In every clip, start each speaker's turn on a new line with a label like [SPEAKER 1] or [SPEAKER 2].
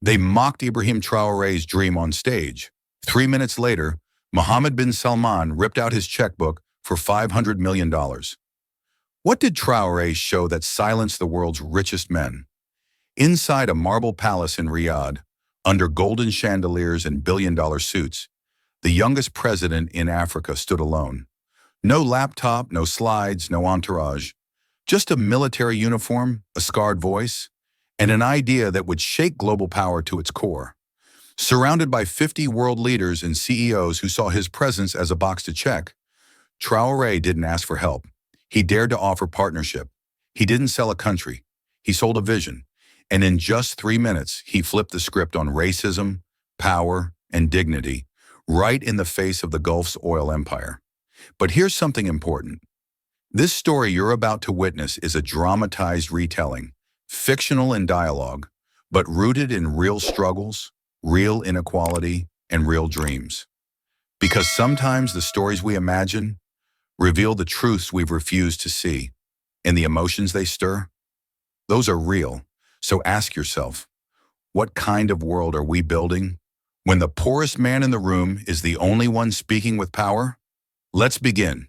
[SPEAKER 1] They mocked Ibrahim Traoré's dream on stage. 3 minutes later, Mohammed bin Salman ripped out his checkbook for $500 million. What did Traoré show that silenced the world's richest men? Inside a marble palace in Riyadh, under golden chandeliers and billion-dollar suits, the youngest president in Africa stood alone. No laptop, no slides, no entourage. Just a military uniform, a scarred voice, and an idea that would shake global power to its core. Surrounded by 50 world leaders and CEOs who saw his presence as a box to check, Traoré didn't ask for help. He dared to offer partnership. He didn't sell a country. He sold a vision. And in just 3 minutes, he flipped the script on racism, power, and dignity, right in the face of the Gulf's oil empire. But here's something important. This story you're about to witness is a dramatized retelling, fictional in dialogue, but rooted in real struggles, real inequality, and real dreams. Because sometimes the stories we imagine reveal the truths we've refused to see, and the emotions they stir, those are real. So ask yourself, what kind of world are we building when the poorest man in the room is the only one speaking with power? Let's begin.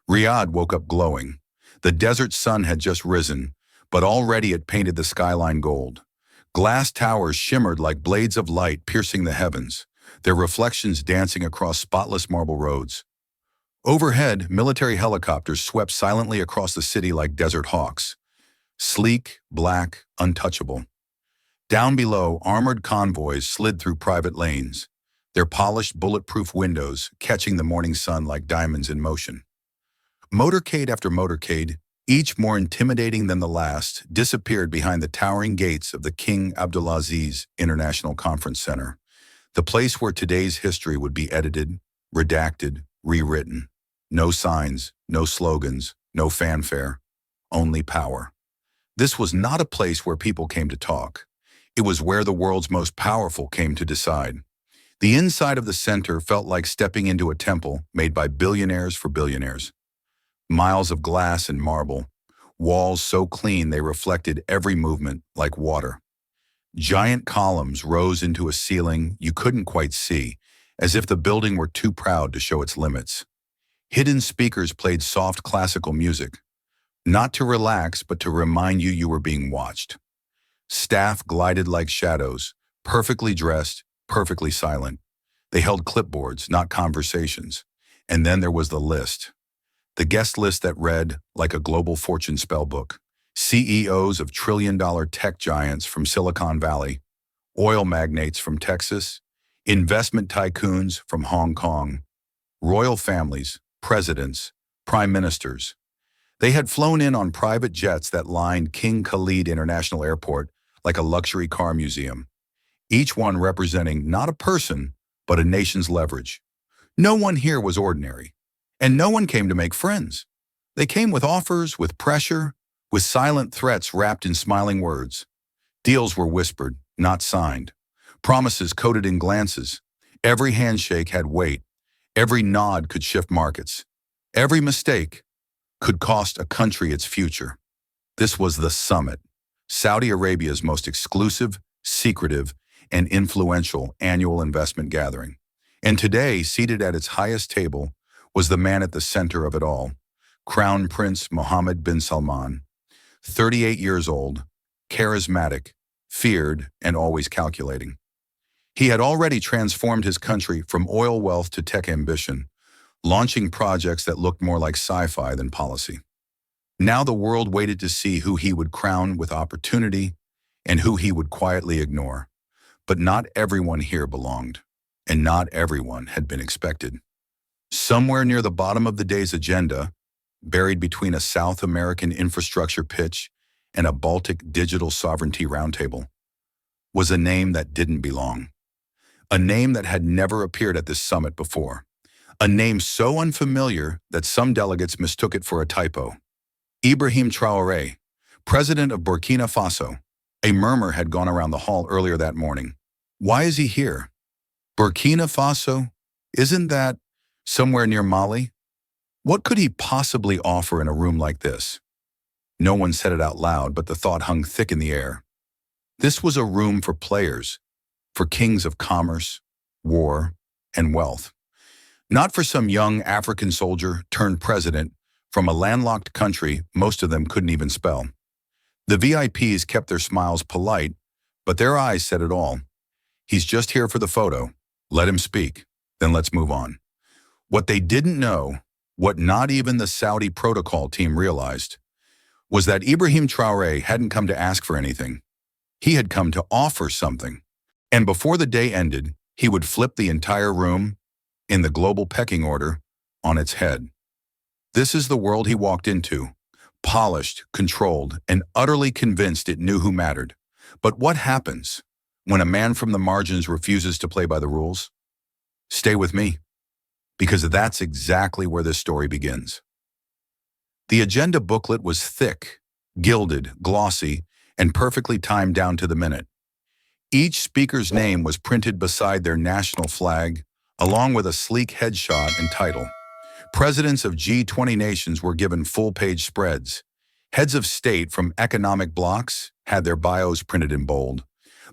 [SPEAKER 1] Riyadh woke up glowing. The desert sun had just risen, but already it painted the skyline gold. Glass towers shimmered like blades of light piercing the heavens, their reflections dancing across spotless marble roads. Overhead, military helicopters swept silently across the city like desert hawks. Sleek, black, untouchable. Down below, armored convoys slid through private lanes, their polished bulletproof windows catching the morning sun like diamonds in motion. Motorcade after motorcade, each more intimidating than the last, disappeared behind the towering gates of the King Abdulaziz International Conference Center, the place where today's history would be edited, redacted, rewritten. No signs, no slogans, no fanfare, only power. This was not a place where people came to talk. It was where the world's most powerful came to decide. The inside of the center felt like stepping into a temple made by billionaires for billionaires. Miles of glass and marble, walls so clean they reflected every movement like water. Giant columns rose into a ceiling you couldn't quite see, as if the building were too proud to show its limits. Hidden speakers played soft classical music, not to relax but to remind you you were being watched. Staff glided like shadows, perfectly dressed, perfectly silent. They held clipboards, not conversations. And then there was the list. The guest list that read like a global fortune spellbook. CEOs of trillion-dollar tech giants from Silicon Valley, oil magnates from Texas, investment tycoons from Hong Kong, royal families, presidents, prime ministers. They had flown in on private jets that lined King Khalid International Airport like a luxury car museum, each one representing not a person, but a nation's leverage. No one here was ordinary, and no one came to make friends. They came with offers, with pressure, with silent threats wrapped in smiling words. Deals were whispered, not signed. Promises coded in glances. Every handshake had weight. Every nod could shift markets. Every mistake could cost a country its future. This was the summit, Saudi Arabia's most exclusive, secretive, and influential annual investment gathering. And today, seated at its highest table, was the man at the center of it all, Crown Prince Mohammed bin Salman, 38 years old, charismatic, feared, and always calculating. He had already transformed his country from oil wealth to tech ambition, launching projects that looked more like sci-fi than policy. Now the world waited to see who he would crown with opportunity and who he would quietly ignore. But not everyone here belonged, and not everyone had been expected. Somewhere near the bottom of the day's agenda, buried between a South American infrastructure pitch and a Baltic digital sovereignty roundtable, was a name that didn't belong. A name that had never appeared at this summit before. A name so unfamiliar that some delegates mistook it for a typo. Ibrahim Traoré, president of Burkina Faso. A murmur had gone around the hall earlier that morning. Why is he here? Burkina Faso? Isn't that somewhere near Mali? What could he possibly offer in a room like this? No one said it out loud, but the thought hung thick in the air. This was a room for players, for kings of commerce, war, and wealth. Not for some young African soldier turned president from a landlocked country most of them couldn't even spell. The VIPs kept their smiles polite, but their eyes said it all. He's just here for the photo. Let him speak. Then let's move on. What they didn't know, what not even the Saudi protocol team realized, was that Ibrahim Traoré hadn't come to ask for anything. He had come to offer something. And before the day ended, he would flip the entire room, in the global pecking order, on its head. This is the world he walked into, polished, controlled, and utterly convinced it knew who mattered. But what happens when a man from the margins refuses to play by the rules? Stay with me, because that's exactly where this story begins. The agenda booklet was thick, gilded, glossy, and perfectly timed down to the minute. Each speaker's name was printed beside their national flag, along with a sleek headshot and title. Presidents of G20 nations were given full-page spreads. Heads of state from economic blocs had their bios printed in bold.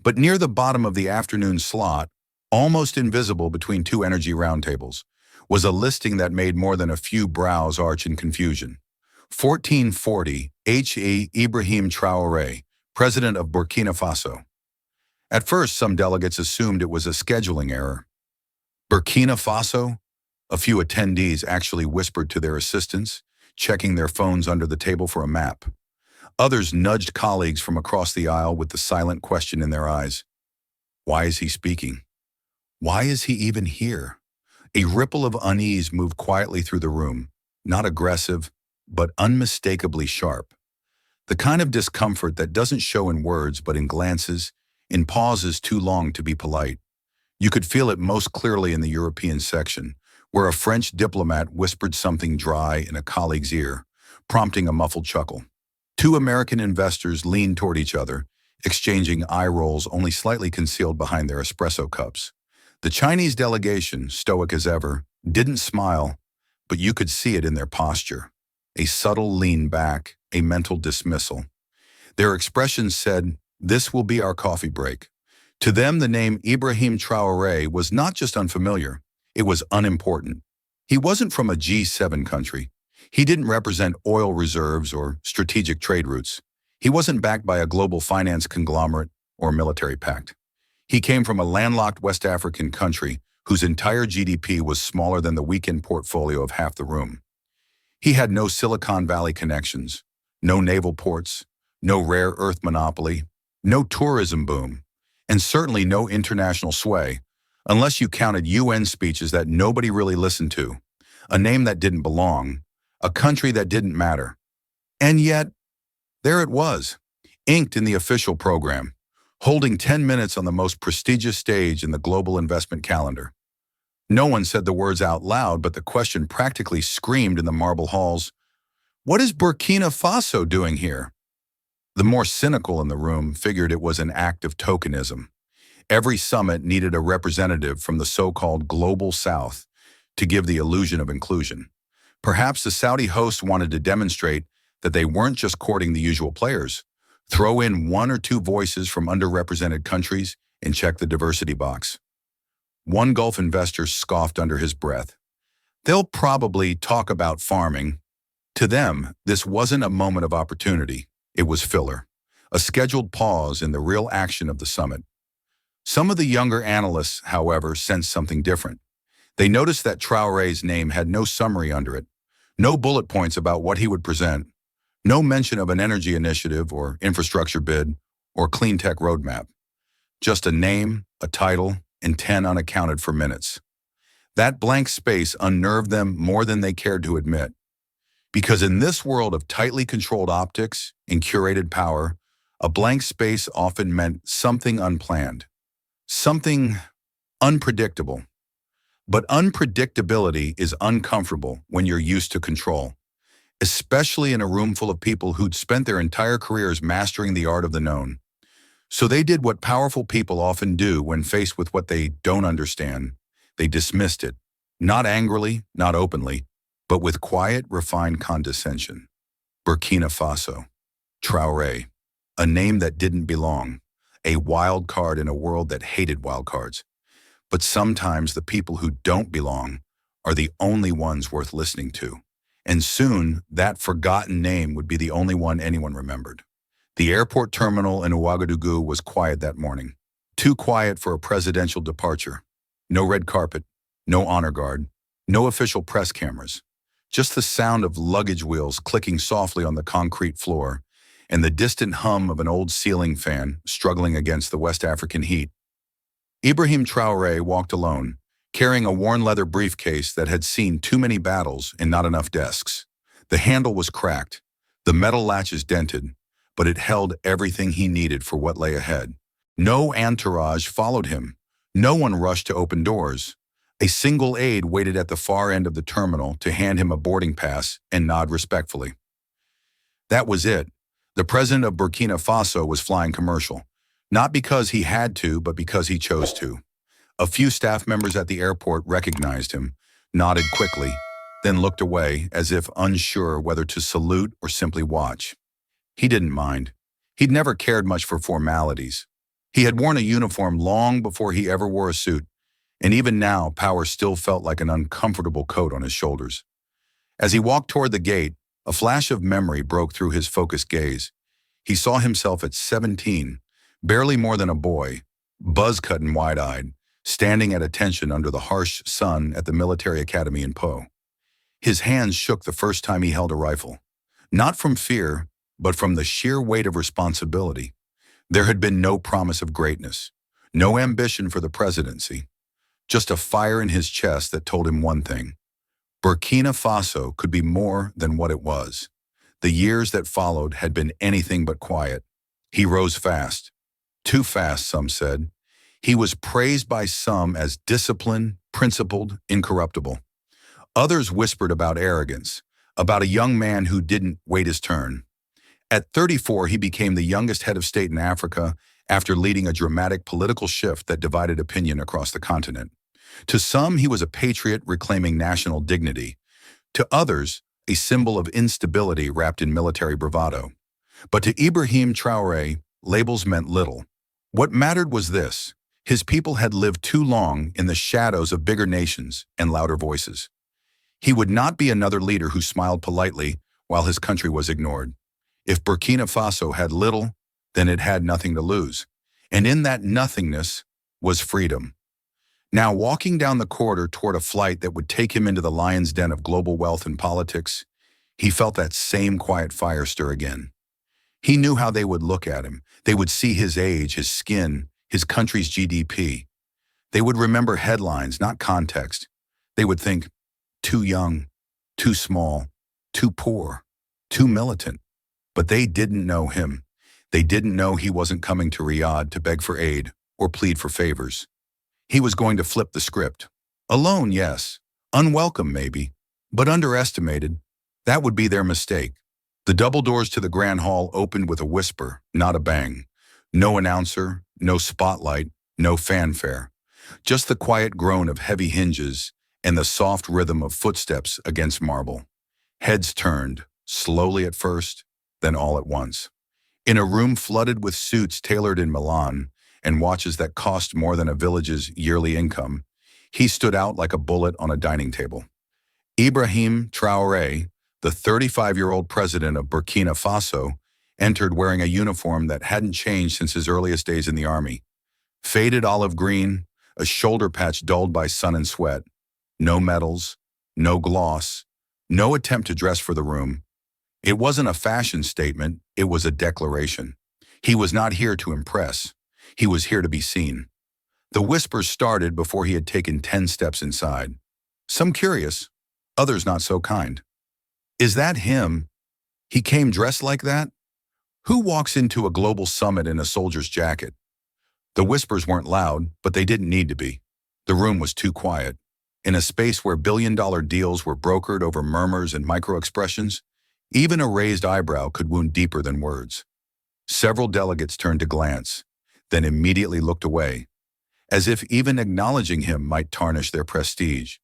[SPEAKER 1] But near the bottom of the afternoon slot, almost invisible between two energy roundtables, was a listing that made more than a few brows arch in confusion. 1440 H.E. Ibrahim Traoré, President of Burkina Faso. At first, some delegates assumed it was a scheduling error. Burkina Faso? A few attendees actually whispered to their assistants, checking their phones under the table for a map. Others nudged colleagues from across the aisle with the silent question in their eyes. Why is he speaking? Why is he even here? A ripple of unease moved quietly through the room, not aggressive, but unmistakably sharp. The kind of discomfort that doesn't show in words but in glances, in pauses too long to be polite. You could feel it most clearly in the European section, where a French diplomat whispered something dry in a colleague's ear, prompting a muffled chuckle. Two American investors leaned toward each other, exchanging eye rolls only slightly concealed behind their espresso cups. The Chinese delegation, stoic as ever, didn't smile, but you could see it in their posture. A subtle lean back, a mental dismissal. Their expressions said, "This will be our coffee break." To them, the name Ibrahim Traoré was not just unfamiliar, it was unimportant. He wasn't from a G7 country. He didn't represent oil reserves or strategic trade routes. He wasn't backed by a global finance conglomerate or military pact. He came from a landlocked West African country whose entire GDP was smaller than the weekend portfolio of half the room. He had no Silicon Valley connections, no naval ports, no rare earth monopoly, no tourism boom, and certainly no international sway, unless you counted UN speeches that nobody really listened to, a name that didn't belong, a country that didn't matter. And yet, there it was, inked in the official program, holding 10 minutes on the most prestigious stage in the global investment calendar. No one said the words out loud, but the question practically screamed in the marble halls, "What is Burkina Faso doing here?" The more cynical in the room figured it was an act of tokenism. Every summit needed a representative from the so-called Global South to give the illusion of inclusion. Perhaps the Saudi hosts wanted to demonstrate that they weren't just courting the usual players. Throw in one or two voices from underrepresented countries and check the diversity box. One Gulf investor scoffed under his breath. They'll probably talk about farming. To them, this wasn't a moment of opportunity. It was filler, a scheduled pause in the real action of the summit. Some of the younger analysts, however, sensed something different. They noticed that Traoré's name had no summary under it, no bullet points about what he would present, no mention of an energy initiative or infrastructure bid or clean tech roadmap. Just a name, a title, and 10 unaccounted for minutes. That blank space unnerved them more than they cared to admit. Because in this world of tightly controlled optics and curated power, a blank space often meant something unplanned, something unpredictable. But unpredictability is uncomfortable when you're used to control, especially in a room full of people who'd spent their entire careers mastering the art of the known. So they did what powerful people often do when faced with what they don't understand. They dismissed it, not angrily, not openly, but with quiet, refined condescension. Burkina Faso, Traoré, a name that didn't belong, a wild card in a world that hated wild cards. But sometimes the people who don't belong are the only ones worth listening to. And soon, that forgotten name would be the only one anyone remembered. The airport terminal in Ouagadougou was quiet that morning. Too quiet for a presidential departure. No red carpet, no honor guard, no official press cameras. Just the sound of luggage wheels clicking softly on the concrete floor and the distant hum of an old ceiling fan struggling against the West African heat. Ibrahim Traoré walked alone, carrying a worn leather briefcase that had seen too many battles and not enough desks. The handle was cracked, the metal latches dented, but it held everything he needed for what lay ahead. No entourage followed him. No one rushed to open doors. A single aide waited at the far end of the terminal to hand him a boarding pass and nod respectfully. That was it. The president of Burkina Faso was flying commercial, not because he had to, but because he chose to. A few staff members at the airport recognized him, nodded quickly, then looked away as if unsure whether to salute or simply watch. He didn't mind. He'd never cared much for formalities. He had worn a uniform long before he ever wore a suit, and even now power still felt like an uncomfortable coat on his shoulders. As he walked toward the gate, a flash of memory broke through his focused gaze. He saw himself at 17, barely more than a boy, buzz-cut and wide-eyed, standing at attention under the harsh sun at the military academy in Po. His hands shook the first time he held a rifle, not from fear, but from the sheer weight of responsibility. There had been no promise of greatness, no ambition for the presidency, just a fire in his chest that told him one thing. Burkina Faso could be more than what it was. The years that followed had been anything but quiet. He rose fast. Too fast, some said. He was praised by some as disciplined, principled, incorruptible. Others whispered about arrogance, about a young man who didn't wait his turn. At 34, he became the youngest head of state in Africa after leading a dramatic political shift that divided opinion across the continent. To some, he was a patriot reclaiming national dignity. To others, a symbol of instability wrapped in military bravado. But to Ibrahim Traoré, labels meant little. What mattered was this: his people had lived too long in the shadows of bigger nations and louder voices. He would not be another leader who smiled politely while his country was ignored. If Burkina Faso had little, then it had nothing to lose. And in that nothingness was freedom. Now, walking down the corridor toward a flight that would take him into the lion's den of global wealth and politics, he felt that same quiet fire stir again. He knew how they would look at him. They would see his age, his skin, his country's GDP. They would remember headlines, not context. They would think, too young, too small, too poor, too militant. But they didn't know him. They didn't know he wasn't coming to Riyadh to beg for aid or plead for favors. He was going to flip the script. Alone, yes. Unwelcome, maybe. But underestimated. That would be their mistake. The double doors to the grand hall opened with a whisper, not a bang. No announcer, no spotlight, no fanfare. Just the quiet groan of heavy hinges and the soft rhythm of footsteps against marble. Heads turned, slowly at first, then all at once. In a room flooded with suits tailored in Milan and watches that cost more than a village's yearly income, he stood out like a bullet on a dining table. Ibrahim Traoré, the 35-year-old president of Burkina Faso, entered wearing a uniform that hadn't changed since his earliest days in the army. Faded olive green, a shoulder patch dulled by sun and sweat. No medals, no gloss, no attempt to dress for the room. It wasn't a fashion statement, it was a declaration. He was not here to impress. He was here to be seen. The whispers started before he had taken 10 steps inside. Some curious, others not so kind. Is that him? He came dressed like that? Who walks into a global summit in a soldier's jacket? The whispers weren't loud, but they didn't need to be. The room was too quiet. In a space where billion-dollar deals were brokered over murmurs and micro-expressions, even a raised eyebrow could wound deeper than words. Several delegates turned to glance, then immediately looked away, as if even acknowledging him might tarnish their prestige.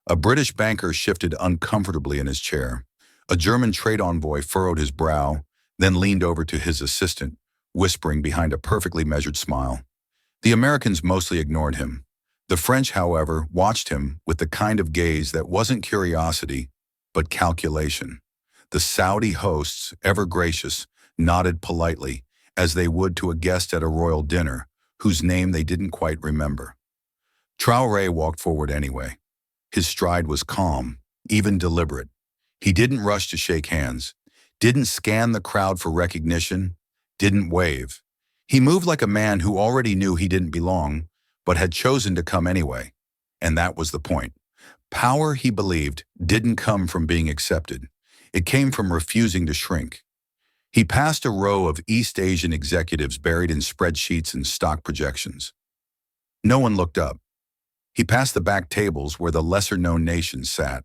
[SPEAKER 1] A British banker shifted uncomfortably in his chair. A German trade envoy furrowed his brow, then leaned over to his assistant, whispering behind a perfectly measured smile. The Americans mostly ignored him. The French, however, watched him with the kind of gaze that wasn't curiosity, but calculation. The Saudi hosts, ever gracious, nodded politely, as they would to a guest at a royal dinner, whose name they didn't quite remember. Traoré walked forward anyway. His stride was calm, even deliberate. He didn't rush to shake hands, didn't scan the crowd for recognition, didn't wave. He moved like a man who already knew he didn't belong, but had chosen to come anyway. And that was the point. Power, he believed, didn't come from being accepted. It came from refusing to shrink. He passed a row of East Asian executives buried in spreadsheets and stock projections. No one looked up. He passed the back tables where the lesser-known nations sat.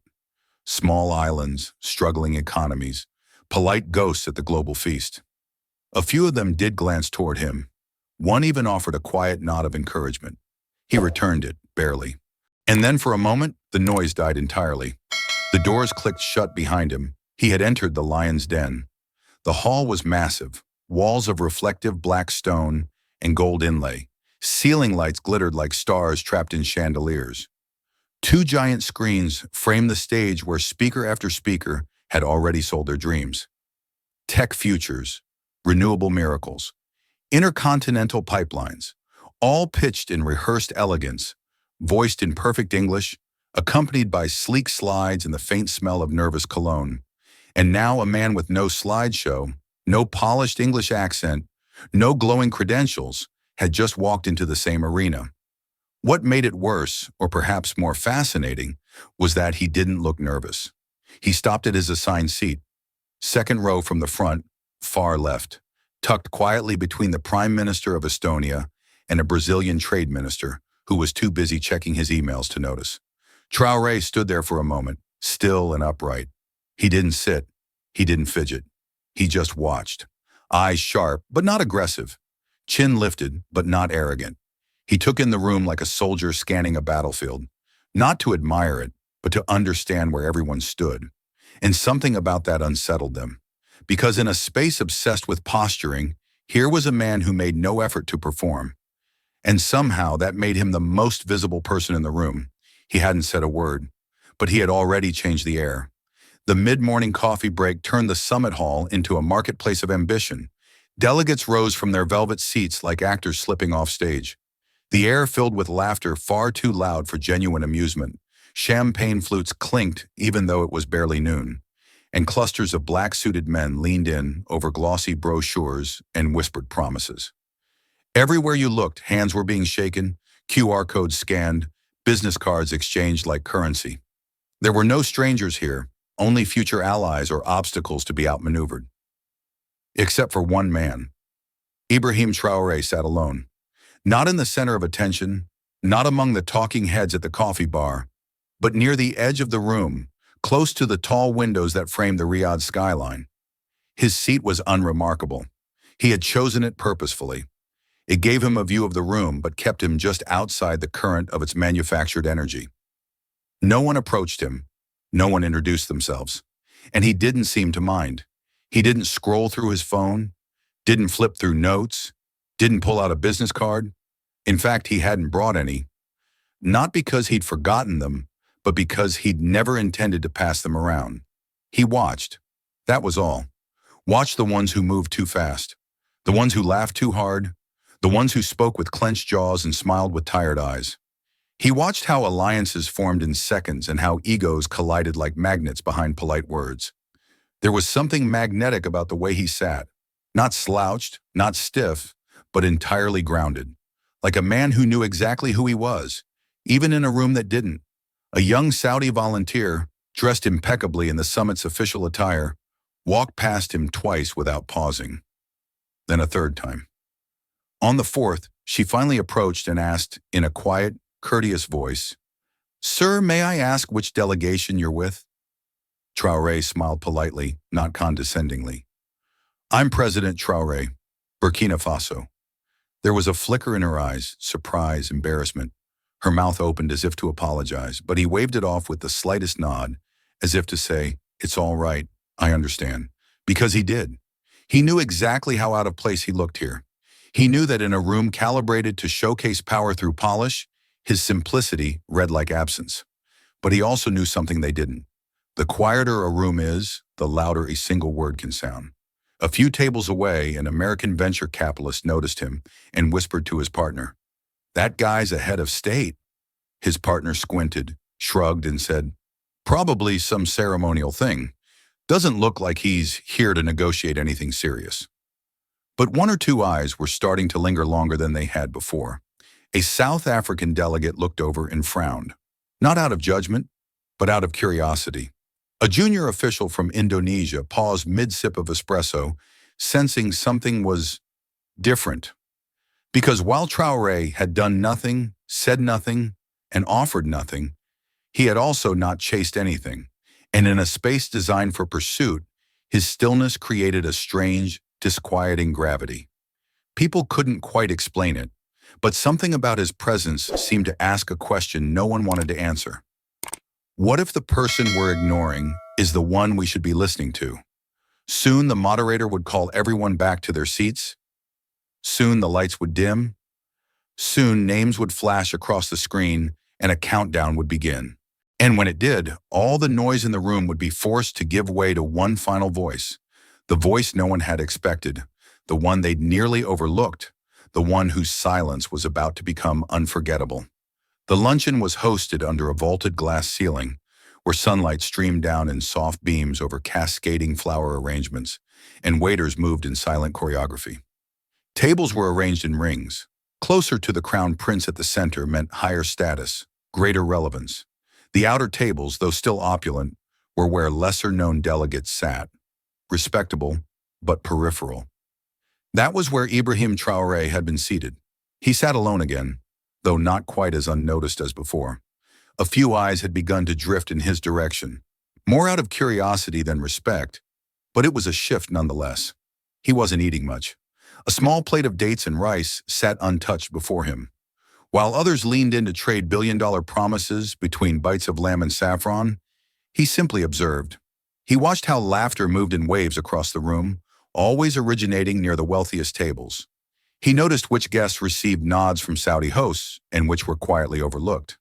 [SPEAKER 1] Small islands, struggling economies, polite ghosts at the global feast. A few of them did glance toward him. One even offered a quiet nod of encouragement. He returned it, barely. And then for a moment, the noise died entirely. The doors clicked shut behind him. He had entered the lion's den. The hall was massive, walls of reflective black stone and gold inlay. Ceiling lights glittered like stars trapped in chandeliers. Two giant screens framed the stage where speaker after speaker had already sold their dreams. Tech futures, renewable miracles, intercontinental pipelines, all pitched in rehearsed elegance, voiced in perfect English, accompanied by sleek slides and the faint smell of nervous cologne. And now a man with no slideshow, no polished English accent, no glowing credentials, had just walked into the same arena. What made it worse, or perhaps more fascinating, was that he didn't look nervous. He stopped at his assigned seat, second row from the front, far left, tucked quietly between the Prime Minister of Estonia and a Brazilian trade minister who was too busy checking his emails to notice. Traoré stood there for a moment, still and upright. He didn't sit. He didn't fidget. He just watched. Eyes sharp, but not aggressive. Chin lifted, but not arrogant. He took in the room like a soldier scanning a battlefield, not to admire it, but to understand where everyone stood. And something about that unsettled them. Because in a space obsessed with posturing, here was a man who made no effort to perform. And somehow that made him the most visible person in the room. He hadn't said a word, but he had already changed the air. The mid-morning coffee break turned the summit hall into a marketplace of ambition. Delegates rose from their velvet seats like actors slipping off stage. The air filled with laughter far too loud for genuine amusement. Champagne flutes clinked even though it was barely noon. And clusters of black-suited men leaned in over glossy brochures and whispered promises. Everywhere you looked, hands were being shaken, QR codes scanned, business cards exchanged like currency. There were no strangers here, only future allies or obstacles to be outmaneuvered. Except for one man. Ibrahim Traoré sat alone. Not in the center of attention, not among the talking heads at the coffee bar, but near the edge of the room, close to the tall windows that framed the Riyadh skyline. His seat was unremarkable. He had chosen it purposefully. It gave him a view of the room, but kept him just outside the current of its manufactured energy. No one approached him. No one introduced themselves. And he didn't seem to mind. He didn't scroll through his phone, didn't flip through notes, didn't pull out a business card. In fact, he hadn't brought any. Not because he'd forgotten them, but because he'd never intended to pass them around. He watched. That was all. Watched the ones who moved too fast, the ones who laughed too hard, the ones who spoke with clenched jaws and smiled with tired eyes. He watched how alliances formed in seconds and how egos collided like magnets behind polite words. There was something magnetic about the way he sat, not slouched, not stiff, but entirely grounded, like a man who knew exactly who he was, even in a room that didn't. A young Saudi volunteer, dressed impeccably in the summit's official attire, walked past him twice without pausing. Then a third time. On the fourth, she finally approached and asked, in a quiet, courteous voice, "Sir, may I ask which delegation you're with?" Traoré smiled politely, not condescendingly. "I'm President Traoré, Burkina Faso." There was a flicker in her eyes, surprise, embarrassment. Her mouth opened as if to apologize, but he waved it off with the slightest nod, as if to say, "It's all right, I understand." Because he did. He knew exactly how out of place he looked here. He knew that in a room calibrated to showcase power through polish, his simplicity read like absence. But he also knew something they didn't. The quieter a room is, the louder a single word can sound. A few tables away, an American venture capitalist noticed him and whispered to his partner, "That guy's a head of state." His partner squinted, shrugged, and said, "Probably some ceremonial thing. Doesn't look like he's here to negotiate anything serious." But one or two eyes were starting to linger longer than they had before. A South African delegate looked over and frowned, not out of judgment, but out of curiosity. A junior official from Indonesia paused mid-sip of espresso, sensing something was different. Because while Traoré had done nothing, said nothing, and offered nothing, he had also not chased anything. And in a space designed for pursuit, his stillness created a strange, disquieting gravity. People couldn't quite explain it, but something about his presence seemed to ask a question no one wanted to answer. What if the person we're ignoring is the one we should be listening to? Soon the moderator would call everyone back to their seats. Soon the lights would dim. Soon names would flash across the screen and a countdown would begin. And when it did, all the noise in the room would be forced to give way to one final voice. The voice no one had expected, the one they'd nearly overlooked, the one whose silence was about to become unforgettable. The luncheon was hosted under a vaulted glass ceiling, where sunlight streamed down in soft beams over cascading flower arrangements, and waiters moved in silent choreography. Tables were arranged in rings. Closer to the crown prince at the center meant higher status, greater relevance. The outer tables, though still opulent, were where lesser-known delegates sat, respectable but peripheral. That was where Ibrahim Traoré had been seated. He sat alone again, though not quite as unnoticed as before. A few eyes had begun to drift in his direction, more out of curiosity than respect, but it was a shift nonetheless. He wasn't eating much. A small plate of dates and rice sat untouched before him. While others leaned in to trade billion-dollar promises between bites of lamb and saffron, he simply observed. He watched how laughter moved in waves across the room, always originating near the wealthiest tables. He noticed which guests received nods from Saudi hosts and which were quietly overlooked.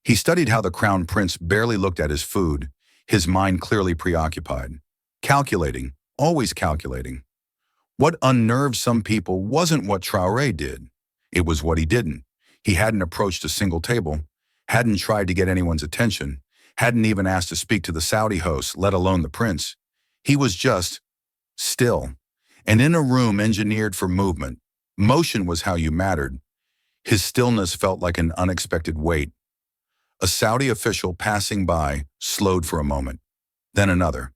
[SPEAKER 1] He studied how the crown prince barely looked at his food, his mind clearly preoccupied. Calculating, always calculating. What unnerved some people wasn't what Traoré did. It was what he didn't. He hadn't approached a single table, hadn't tried to get anyone's attention, hadn't even asked to speak to the Saudi host, let alone the prince. He was just still. And in a room engineered for movement, motion was how you mattered. His stillness felt like an unexpected weight. A Saudi official passing by slowed for a moment, then another.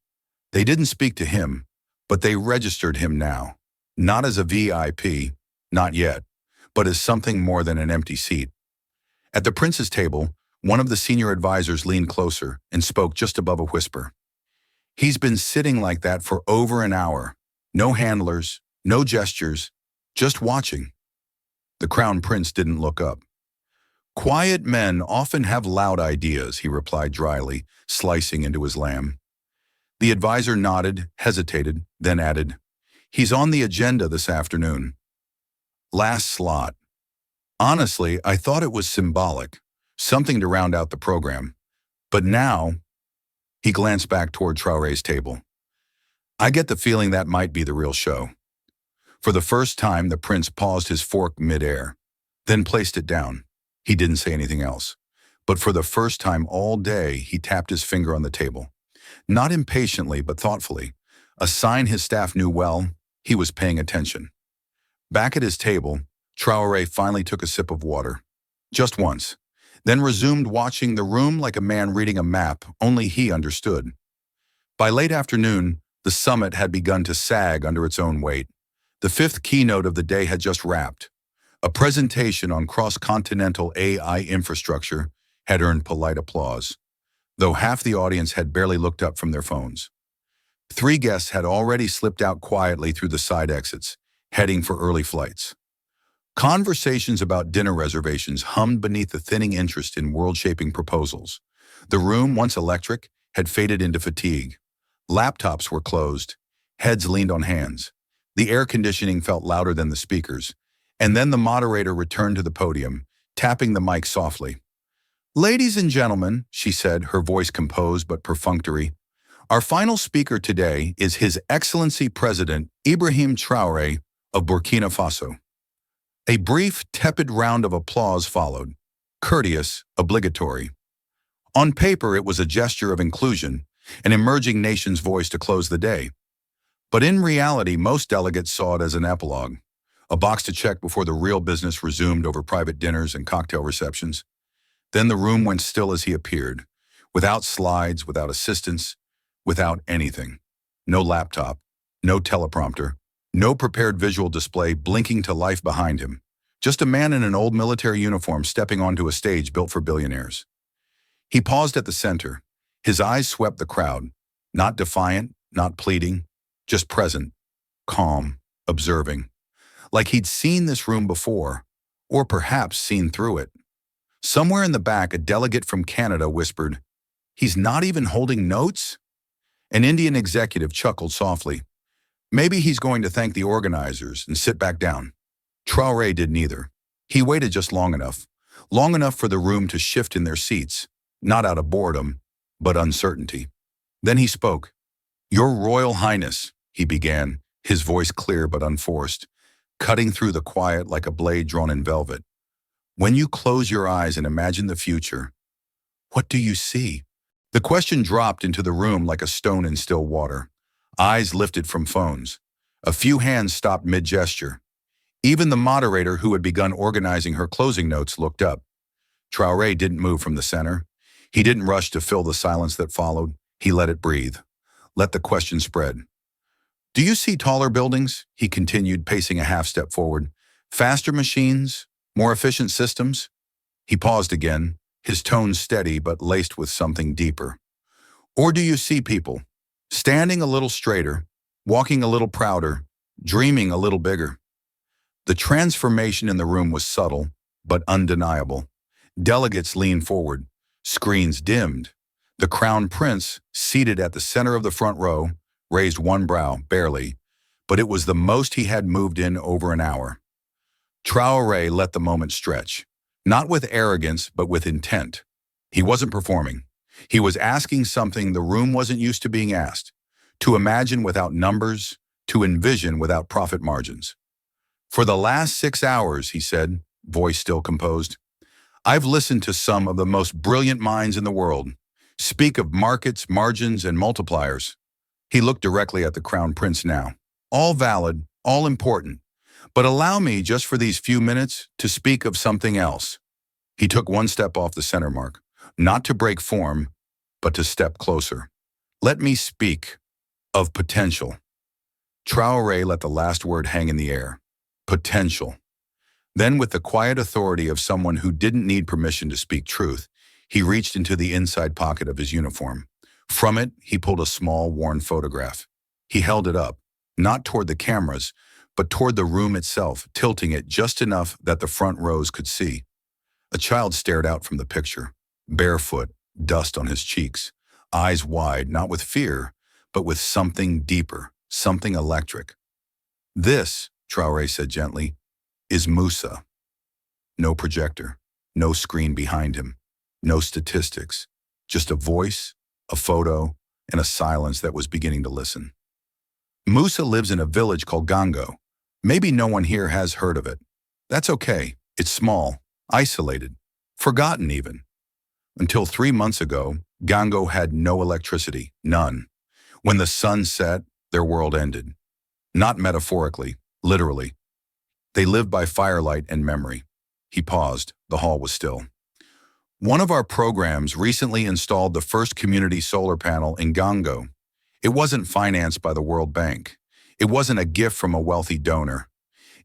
[SPEAKER 1] They didn't speak to him, but they registered him now, not as a VIP, not yet, but as something more than an empty seat. At the prince's table, one of the senior advisors leaned closer and spoke just above a whisper. He's been sitting like that for over an hour. No handlers, no gestures, just watching. The crown prince didn't look up. Quiet men often have loud ideas, he replied dryly, slicing into his lamb. The advisor nodded, hesitated, then added, "He's on the agenda this afternoon." Last slot. Honestly, I thought it was symbolic, something to round out the program. But now, he glanced back toward Traoré's table. I get the feeling that might be the real show. For the first time, the prince paused his fork mid-air, then placed it down. He didn't say anything else. But for the first time all day, he tapped his finger on the table. Not impatiently, but thoughtfully, a sign his staff knew well. He was paying attention. Back at his table, Traoré finally took a sip of water. Just once, then resumed watching the room like a man reading a map only he understood. By late afternoon, the summit had begun to sag under its own weight. The fifth keynote of the day had just wrapped. A presentation on cross-continental AI infrastructure had earned polite applause, though half the audience had barely looked up from their phones. 3 guests had already slipped out quietly through the side exits, heading for early flights. Conversations about dinner reservations hummed beneath the thinning interest in world-shaping proposals. The room, once electric, had faded into fatigue. Laptops were closed. Heads leaned on hands. The air conditioning felt louder than the speakers, and then the moderator returned to the podium, tapping the mic softly. "Ladies and gentlemen," she said, her voice composed but perfunctory, "our final speaker today is His Excellency President Ibrahim Traoré of Burkina Faso." A brief, tepid round of applause followed, courteous, obligatory. On paper, it was a gesture of inclusion, an emerging nation's voice to close the day. But in reality, most delegates saw it as an epilogue, a box to check before the real business resumed over private dinners and cocktail receptions. Then the room went still as he appeared, without slides, without assistance, without anything. No laptop, no teleprompter, no prepared visual display blinking to life behind him. Just a man in an old military uniform stepping onto a stage built for billionaires. He paused at the center. His eyes swept the crowd, not defiant, not pleading, just present, calm, observing, like he'd seen this room before, or perhaps seen through it. Somewhere in the back, a delegate from Canada whispered, "He's not even holding notes?" An Indian executive chuckled softly. "Maybe he's going to thank the organizers and sit back down." Traoré did neither. He waited just long enough for the room to shift in their seats, not out of boredom, but uncertainty. Then he spoke. "Your Royal Highness," he began, his voice clear but unforced, cutting through the quiet like a blade drawn in velvet. "When you close your eyes and imagine the future, what do you see?" The question dropped into the room like a stone in still water. Eyes lifted from phones. A few hands stopped mid-gesture. Even the moderator who had begun organizing her closing notes looked up. Traoré didn't move from the center. He didn't rush to fill the silence that followed. He let it breathe. Let the question spread. "Do you see taller buildings?" he continued, pacing a half step forward. "Faster machines? More efficient systems?" He paused again, his tone steady but laced with something deeper. "Or do you see people, standing a little straighter, walking a little prouder, dreaming a little bigger?" The transformation in the room was subtle, but undeniable. Delegates leaned forward. Screens dimmed. The Crown Prince, seated at the center of the front row, raised one brow, barely, but it was the most he had moved in over an hour. Traoré let the moment stretch, not with arrogance, but with intent. He wasn't performing. He was asking something the room wasn't used to being asked, to imagine without numbers, to envision without profit margins. "For the last 6 hours," he said, voice still composed, "I've listened to some of the most brilliant minds in the world speak of markets, margins, and multipliers." He looked directly at the Crown Prince now. "All valid, all important, but allow me just for these few minutes to speak of something else." He took one step off the center mark, not to break form, but to step closer. "Let me speak of potential." Traoré let the last word hang in the air. Potential. Then, with the quiet authority of someone who didn't need permission to speak truth, he reached into the inside pocket of his uniform. From it, he pulled a small, worn photograph. He held it up, not toward the cameras, but toward the room itself, tilting it just enough that the front rows could see. A child stared out from the picture, barefoot, dust on his cheeks, eyes wide, not with fear, but with something deeper, something electric. "This," Traoré said gently, "is Musa." No projector, no screen behind him, no statistics, just a voice, a photo, and a silence that was beginning to listen. "Musa lives in a village called Gango. Maybe no one here has heard of it. That's okay. It's small, isolated, forgotten even. Until 3 months ago, Gango had no electricity, none. When the sun set, their world ended. Not metaphorically, literally. They lived by firelight and memory." He paused. The hall was still. "One of our programs recently installed the first community solar panel in Gango. It wasn't financed by the World Bank. It wasn't a gift from a wealthy donor.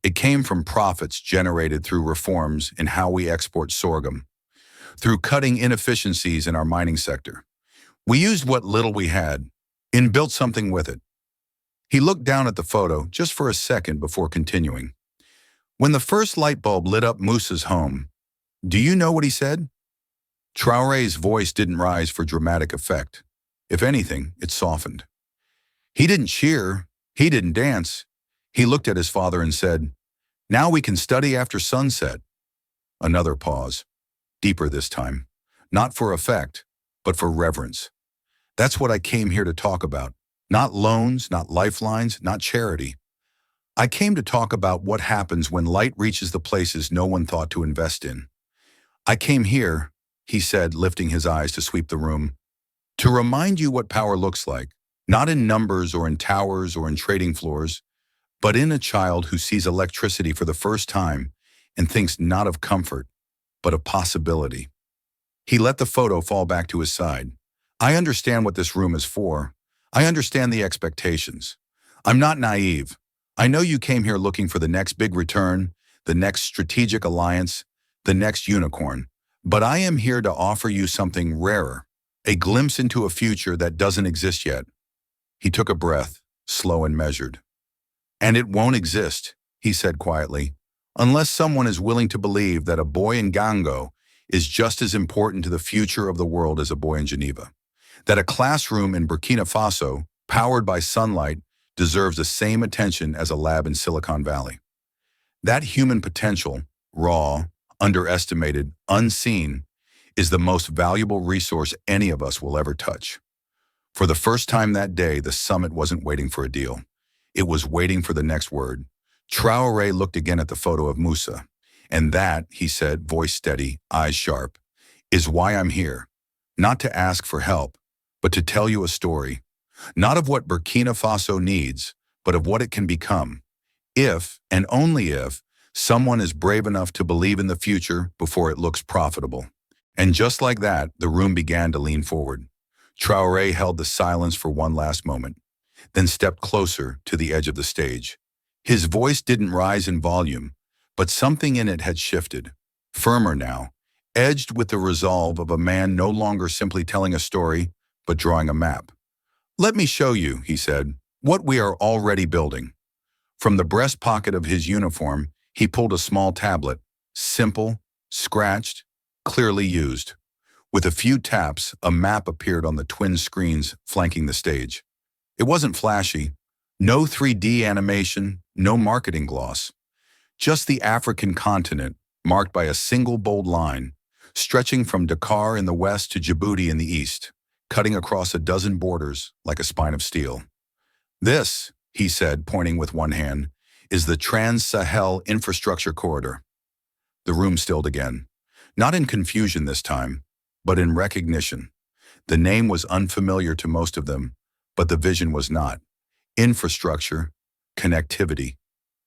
[SPEAKER 1] It came from profits generated through reforms in how we export sorghum, through cutting inefficiencies in our mining sector. We used what little we had and built something with it." He looked down at the photo just for a second before continuing. "When the first light bulb lit up Musa's home, do you know what he said?" Traoré's voice didn't rise for dramatic effect. If anything, it softened. He didn't cheer. He didn't dance. He looked at his father and said, "Now we can study after sunset." Another pause, deeper this time. Not for effect, but for reverence. That's what I came here to talk about. Not loans, not lifelines, not charity. I came to talk about what happens when light reaches the places no one thought to invest in. I came here, he said, lifting his eyes to sweep the room, to remind you what power looks like, not in numbers or in towers or in trading floors, but in a child who sees electricity for the first time and thinks not of comfort, but of possibility. He let the photo fall back to his side. I understand what this room is for. I understand the expectations. I'm not naive. I know you came here looking for the next big return, the next strategic alliance, the next unicorn. But I am here to offer you something rarer, a glimpse into a future that doesn't exist yet. He took a breath, slow and measured. And it won't exist, he said quietly, unless someone is willing to believe that a boy in Gango is just as important to the future of the world as a boy in Geneva. That a classroom in Burkina Faso, powered by sunlight, deserves the same attention as a lab in Silicon Valley. That human potential, raw, underestimated, unseen, is the most valuable resource any of us will ever touch. For the first time that day, the summit wasn't waiting for a deal. It was waiting for the next word. Traoré looked again at the photo of Musa. And that, he said, voice steady, eyes sharp, is why I'm here. Not to ask for help, but to tell you a story. Not of what Burkina Faso needs, but of what it can become. If, and only if, someone is brave enough to believe in the future before it looks profitable. And just like that, the room began to lean forward. Traoré held the silence for one last moment, then stepped closer to the edge of the stage. His voice didn't rise in volume, but something in it had shifted, firmer now, edged with the resolve of a man no longer simply telling a story, but drawing a map. "Let me show you," he said, "what we are already building." From the breast pocket of his uniform, he pulled a small tablet, simple, scratched, clearly used. With a few taps, a map appeared on the twin screens flanking the stage. It wasn't flashy, no 3D animation, no marketing gloss. Just the African continent, marked by a single bold line, stretching from Dakar in the west to Djibouti in the east, cutting across a dozen borders like a spine of steel. "This," he said, pointing with one hand, "is the Trans-Sahel Infrastructure Corridor." The room stilled again, not in confusion this time, but in recognition. The name was unfamiliar to most of them, but the vision was not. Infrastructure, connectivity,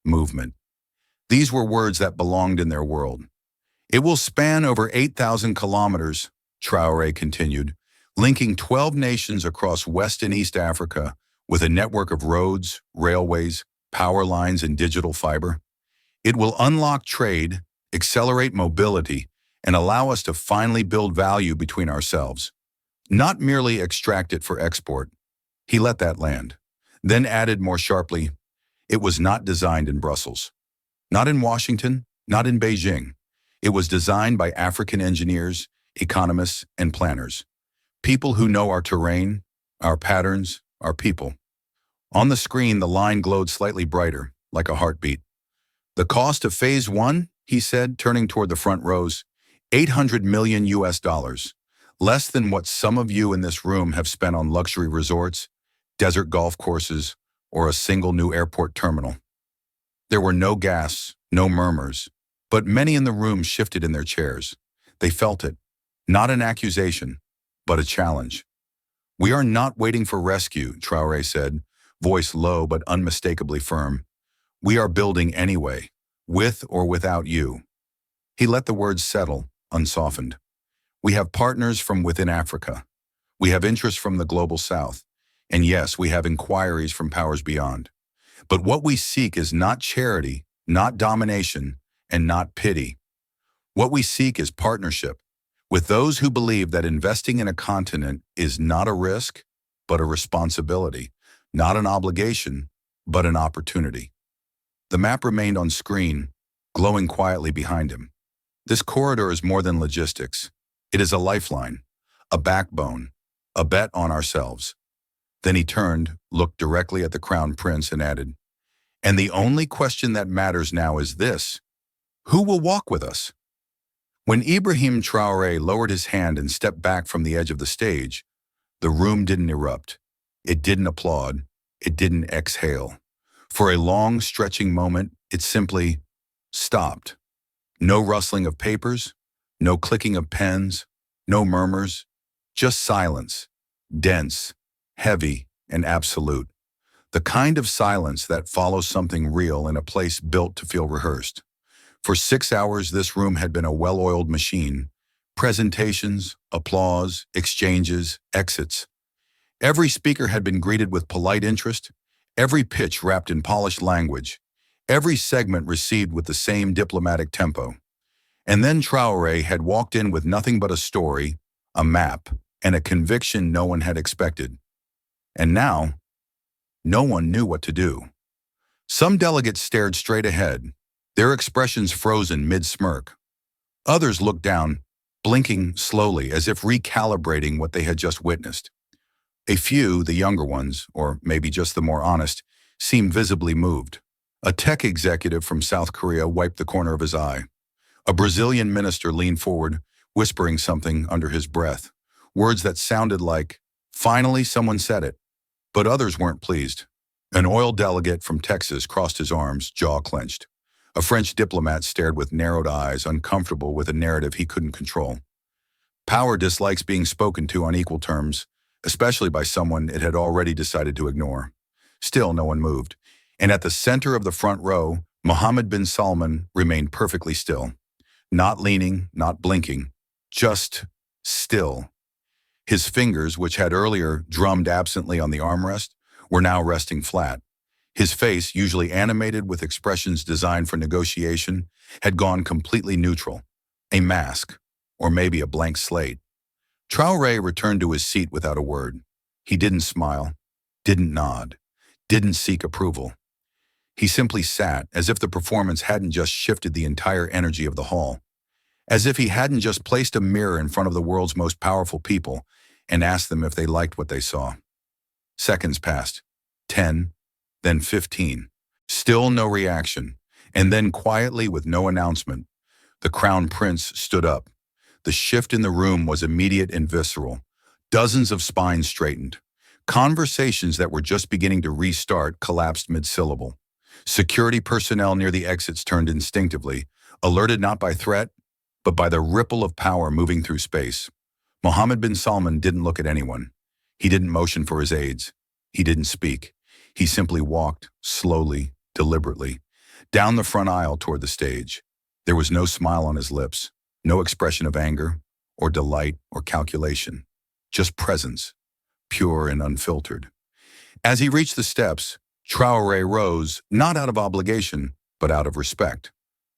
[SPEAKER 1] movement. These were words that belonged in their world. "It will span over 8,000 kilometers," Traoré continued, "linking 12 nations across West and East Africa with a network of roads, railways, power lines, and digital fiber. It will unlock trade, accelerate mobility, and allow us to finally build value between ourselves, not merely extract it for export." He let that land, then added more sharply, "It was not designed in Brussels. Not in Washington, not in Beijing. It was designed by African engineers, economists, and planners. People who know our terrain, our patterns, our people." On the screen, the line glowed slightly brighter, like a heartbeat. "The cost of phase one," he said, turning toward the front rows, $800 million US, less than what some of you in this room have spent on luxury resorts, desert golf courses, or a single new airport terminal. There were no gasps, no murmurs, but many in the room shifted in their chairs. They felt it, not an accusation, but a challenge. "We are not waiting for rescue," Traoré said, voice low but unmistakably firm. "We are building anyway, with or without you." He let the words settle, unsoftened. "We have partners from within Africa. We have interests from the global south. And yes, we have inquiries from powers beyond. But what we seek is not charity, not domination, and not pity. What we seek is partnership with those who believe that investing in a continent is not a risk, but a responsibility, not an obligation, but an opportunity." The map remained on screen, glowing quietly behind him. "This corridor is more than logistics. It is a lifeline, a backbone, a bet on ourselves." Then he turned, looked directly at the Crown Prince, and added, And the only question that matters now is this: who will walk with us? When Ibrahim Traoré lowered his hand and stepped back from the edge of the stage, the room didn't erupt. It didn't applaud. It didn't exhale. For a long, stretching moment, it simply stopped. No rustling of papers, no clicking of pens, no murmurs, just silence, dense, heavy, and absolute. The kind of silence that follows something real in a place built to feel rehearsed. For 6 hours, this room had been a well-oiled machine. Presentations, applause, exchanges, exits. Every speaker had been greeted with polite interest, every pitch wrapped in polished language, every segment received with the same diplomatic tempo. And then Traoré had walked in with nothing but a story, a map, and a conviction no one had expected. And now, no one knew what to do. Some delegates stared straight ahead, their expressions frozen mid-smirk. Others looked down, blinking slowly as if recalibrating what they had just witnessed. A few, the younger ones, or maybe just the more honest, seemed visibly moved. A tech executive from South Korea wiped the corner of his eye. A Brazilian minister leaned forward, whispering something under his breath, words that sounded like, "Finally, someone said it." But others weren't pleased. An oil delegate from Texas crossed his arms, jaw clenched. A French diplomat stared with narrowed eyes, uncomfortable with a narrative he couldn't control. Power dislikes being spoken to on equal terms, especially by someone it had already decided to ignore. Still, no one moved. And at the center of the front row, Mohammed bin Salman remained perfectly still. Not leaning, not blinking, just still. His fingers, which had earlier drummed absently on the armrest, were now resting flat. His face, usually animated with expressions designed for negotiation, had gone completely neutral. A mask, or maybe a blank slate. Traoré returned to his seat without a word. He didn't smile, didn't nod, didn't seek approval. He simply sat, as if the performance hadn't just shifted the entire energy of the hall, as if he hadn't just placed a mirror in front of the world's most powerful people and asked them if they liked what they saw. Seconds passed, 10, then 15. Still no reaction, and then quietly, with no announcement, the Crown Prince stood up. The shift in the room was immediate and visceral. Dozens of spines straightened. Conversations that were just beginning to restart collapsed mid-syllable. Security personnel near the exits turned instinctively, alerted not by threat, but by the ripple of power moving through space. Mohammed bin Salman didn't look at anyone. He didn't motion for his aides. He didn't speak. He simply walked, slowly, deliberately, down the front aisle toward the stage. There was no smile on his lips, no expression of anger, or delight, or calculation. Just presence, pure and unfiltered. As he reached the steps, Traoré rose, not out of obligation, but out of respect.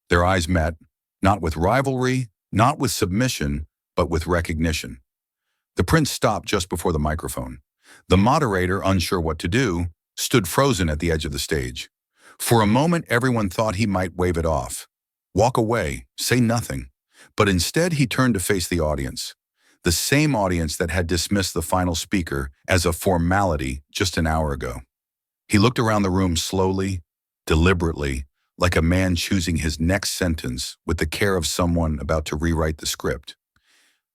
[SPEAKER 1] Their eyes met, not with rivalry, not with submission, but with recognition. The prince stopped just before the microphone. The moderator, unsure what to do, stood frozen at the edge of the stage. For a moment, everyone thought he might wave it off, walk away, say nothing. But instead, he turned to face the audience, the same audience that had dismissed the final speaker as a formality just an hour ago. He looked around the room slowly, deliberately, like a man choosing his next sentence with the care of someone about to rewrite the script.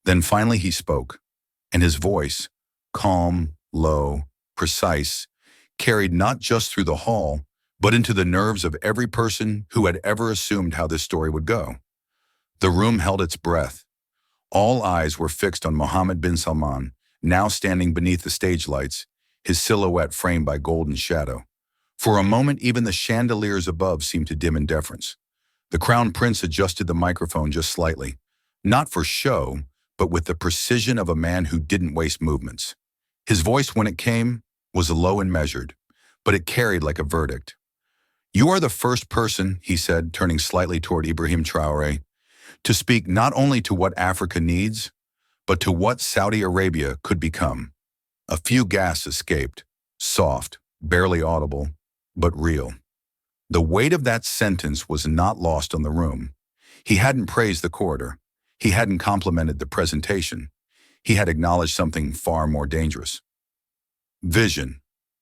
[SPEAKER 1] Then finally he spoke, and his voice, calm, low, precise, carried not just through the hall, but into the nerves of every person who had ever assumed how this story would go. The room held its breath. All eyes were fixed on Mohammed bin Salman, now standing beneath the stage lights, his silhouette framed by golden shadow. For a moment, even the chandeliers above seemed to dim in deference. The Crown Prince adjusted the microphone just slightly, not for show, but with the precision of a man who didn't waste movements. His voice, when it came, was low and measured, but it carried like a verdict. "You are the first person," he said, turning slightly toward Ibrahim Traoré, "to speak not only to what Africa needs, but to what Saudi Arabia could become." A few gasps escaped, soft, barely audible, but real. The weight of that sentence was not lost on the room. He hadn't praised the orator. He hadn't complimented the presentation. He had acknowledged something far more dangerous. Vision.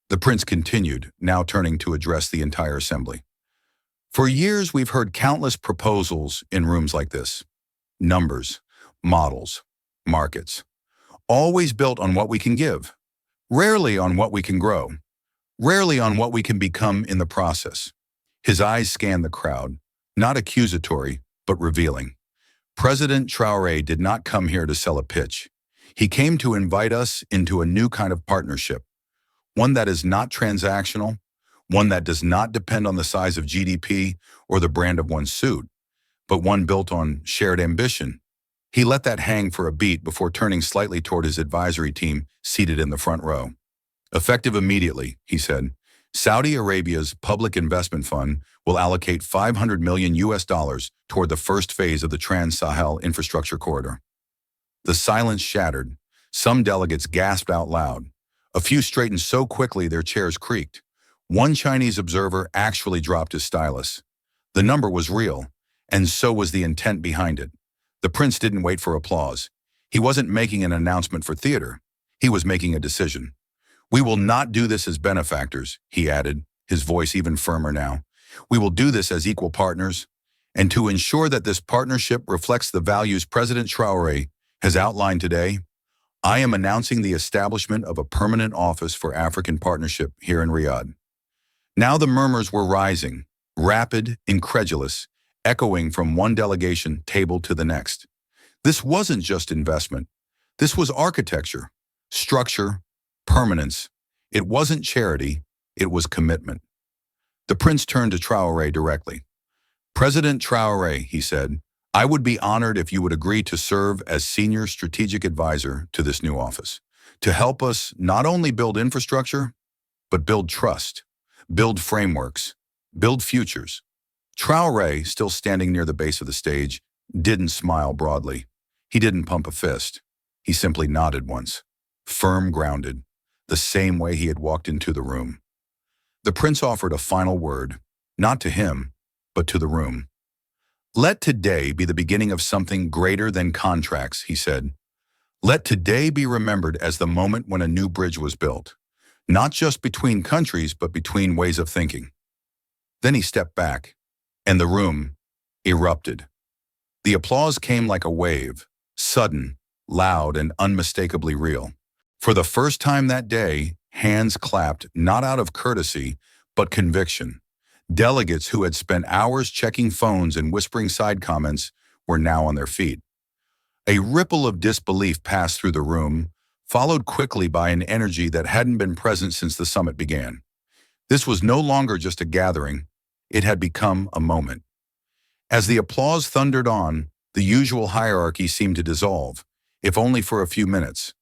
[SPEAKER 1] The prince continued, now turning to address the entire assembly. For years, we've heard countless proposals in rooms like this. Numbers, models, markets. Always built on what we can give. Rarely on what we can grow. Rarely on what we can become in the process. His eyes scanned the crowd, not accusatory, but revealing. President Traoré did not come here to sell a pitch. He came to invite us into a new kind of partnership, one that is not transactional, one that does not depend on the size of GDP or the brand of one's suit, but one built on shared ambition. He let that hang for a beat before turning slightly toward his advisory team seated in the front row. Effective immediately, he said, Saudi Arabia's public investment fund will allocate $500 million toward the first phase of the Trans-Sahel infrastructure corridor. The silence shattered. Some delegates gasped out loud. A few straightened so quickly their chairs creaked. One Chinese observer actually dropped his stylus. The number was real, and so was the intent behind it. The prince didn't wait for applause. He wasn't making an announcement for theater. He was making a decision. We will not do this as benefactors, he added, his voice even firmer now. We will do this as equal partners. And to ensure that this partnership reflects the values President Traoré has outlined today, I am announcing the establishment of a permanent office for African partnership here in Riyadh. Now the murmurs were rising, rapid, incredulous, echoing from one delegation table to the next. This wasn't just investment. This was architecture, structure, permanence. It wasn't charity, it was commitment. The prince turned to Traoré directly. President Traoré, he said, I would be honored if you would agree to serve as senior strategic advisor to this new office, to help us not only build infrastructure, but build trust, build frameworks, build futures. Traoré, still standing near the base of the stage, didn't smile broadly. He didn't pump a fist. He simply nodded once, firm, grounded, the same way he had walked into the room. The prince offered a final word, not to him, but to the room. Let today be the beginning of something greater than contracts, he said. Let today be remembered as the moment when a new bridge was built, not just between countries, but between ways of thinking. Then he stepped back, and the room erupted. The applause came like a wave, sudden, loud, and unmistakably real. For the first time that day, hands clapped not out of courtesy, but conviction. Delegates who had spent hours checking phones and whispering side comments were now on their feet. A ripple of disbelief passed through the room, followed quickly by an energy that hadn't been present since the summit began. This was no longer just a gathering, it had become a moment. As the applause thundered on, the usual hierarchy seemed to dissolve, if only for a few minutes.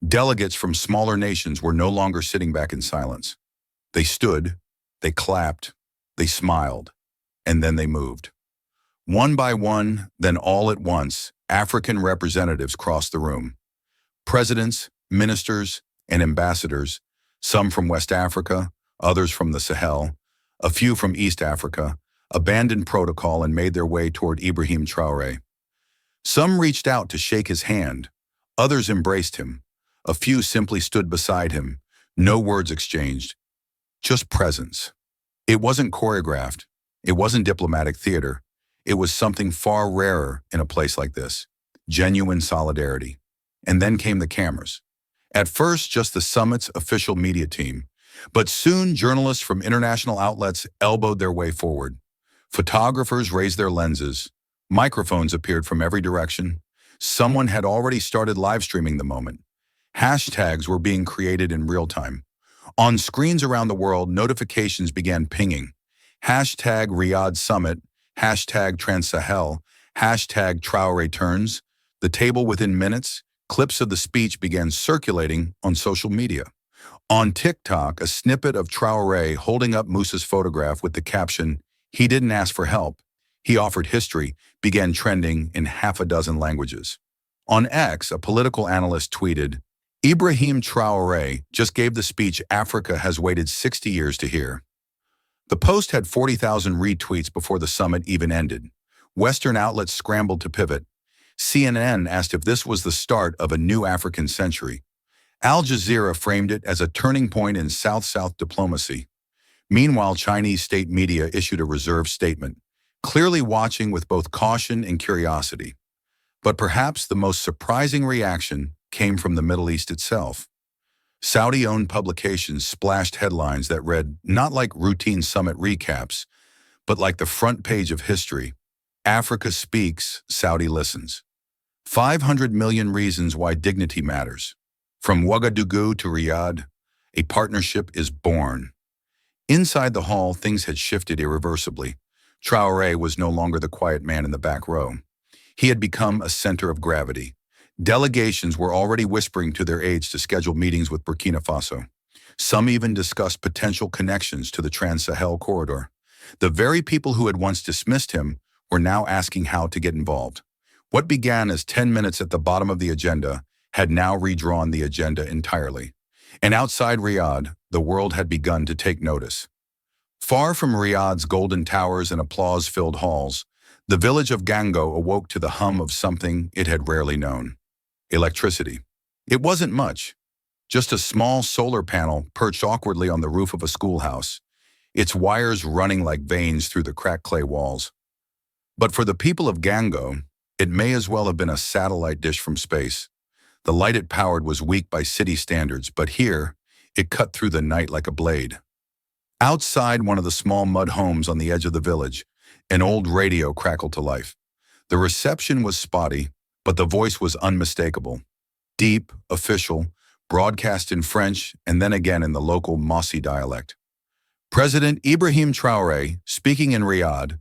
[SPEAKER 1] Delegates from smaller nations were no longer sitting back in silence. They stood, they clapped, they smiled, and then they moved. One by one, then all at once, African representatives crossed the room. Presidents, ministers, and ambassadors, some from West Africa, others from the Sahel, a few from East Africa, abandoned protocol and made their way toward Ibrahim Traoré. Some reached out to shake his hand, others embraced him, a few simply stood beside him, no words exchanged, just presence. It wasn't choreographed, it wasn't diplomatic theater, it was something far rarer in a place like this, genuine solidarity. And then came the cameras. At first, just the summit's official media team, but soon journalists from international outlets elbowed their way forward. Photographers raised their lenses, microphones appeared from every direction. Someone had already started live streaming the moment. Hashtags were being created in real time. On screens around the world, notifications began pinging. Hashtag Riyadh Summit, hashtag Trans-Sahel, hashtag Traoré turns. The table within minutes, clips of the speech began circulating on social media. On TikTok, a snippet of Traoré holding up Musa's photograph with the caption, "He didn't ask for help, he offered history," began trending in half a dozen languages. On X, a political analyst tweeted, Ibrahim Traoré just gave the speech Africa has waited 60 years to hear. The post had 40,000 retweets before the summit even ended. Western outlets scrambled to pivot. CNN asked if this was the start of a new African century. Al Jazeera framed it as a turning point in South-South diplomacy. Meanwhile, Chinese state media issued a reserved statement, clearly watching with both caution and curiosity. But perhaps the most surprising reaction came from the Middle East itself. Saudi-owned publications splashed headlines that read not like routine summit recaps, but like the front page of history. Africa speaks, Saudi listens. 500 million reasons why dignity matters. From Ouagadougou to Riyadh, a partnership is born. Inside the hall, things had shifted irreversibly. Traoré was no longer the quiet man in the back row. He had become a center of gravity. Delegations were already whispering to their aides to schedule meetings with Burkina Faso. Some even discussed potential connections to the Trans-Sahel corridor. The very people who had once dismissed him were now asking how to get involved. What began as 10 minutes at the bottom of the agenda had now redrawn the agenda entirely. And outside Riyadh, the world had begun to take notice. Far from Riyadh's golden towers and applause-filled halls, the village of Gango awoke to the hum of something it had rarely known: electricity. It wasn't much, just a small solar panel perched awkwardly on the roof of a schoolhouse, its wires running like veins through the cracked clay walls. But for the people of Gango, it may as well have been a satellite dish from space. The light it powered was weak by city standards, but here, it cut through the night like a blade. Outside one of the small mud homes on the edge of the village, an old radio crackled to life. The reception was spotty, but the voice was unmistakable. Deep, official, broadcast in French, and then again in the local Mossi dialect. President Ibrahim Traoré, speaking in Riyadh,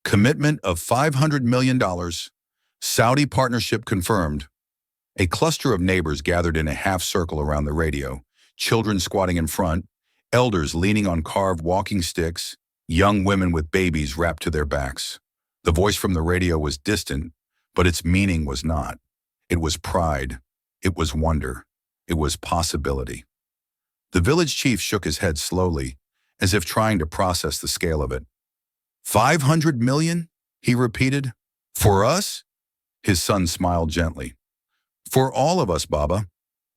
[SPEAKER 1] commitment of $500 million, Saudi partnership confirmed. A cluster of neighbors gathered in a half circle around the radio, children squatting in front, elders leaning on carved walking sticks, young women with babies wrapped to their backs. The voice from the radio was distant, but its meaning was not. It was pride. It was wonder. It was possibility. The village chief shook his head slowly, as if trying to process the scale of it. 500 million? He repeated. For us? His son smiled gently. For all of us, Baba.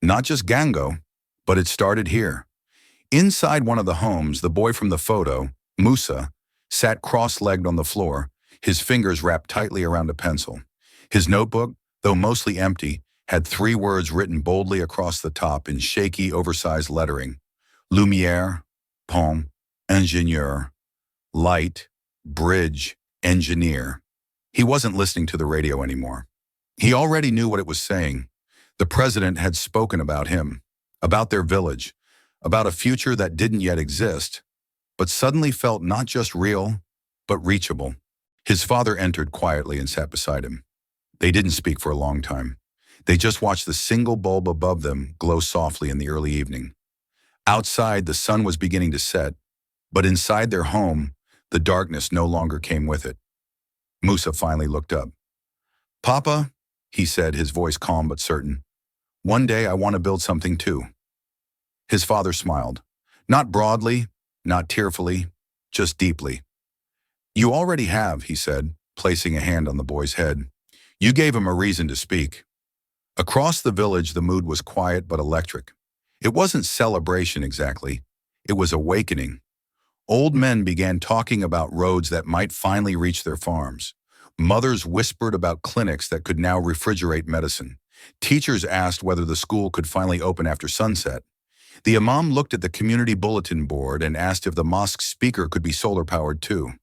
[SPEAKER 1] Not just Gango, but it started here. Inside one of the homes, the boy from the photo, Musa, sat cross-legged on the floor, his fingers wrapped tightly around a pencil. His notebook, though mostly empty, had 3 words written boldly across the top in shaky, oversized lettering: Lumière, Pont, Ingénieur, light, bridge, engineer. He wasn't listening to the radio anymore. He already knew what it was saying. The president had spoken about him, about their village, about a future that didn't yet exist, but suddenly felt not just real, but reachable. His father entered quietly and sat beside him. They didn't speak for a long time. They just watched the single bulb above them glow softly in the early evening. Outside, the sun was beginning to set, but inside their home, the darkness no longer came with it. Musa finally looked up. Papa, he said, his voice calm but certain, one day I want to build something too. His father smiled. Not broadly, not tearfully, just deeply. You already have, he said, placing a hand on the boy's head. You gave him a reason to speak. Across the village, the mood was quiet but electric. It wasn't celebration exactly. It was awakening. Old men began talking about roads that might finally reach their farms. Mothers whispered about clinics that could now refrigerate medicine. Teachers asked whether the school could finally open after sunset. The imam looked at the community bulletin board and asked if the mosque speaker could be solar-powered too.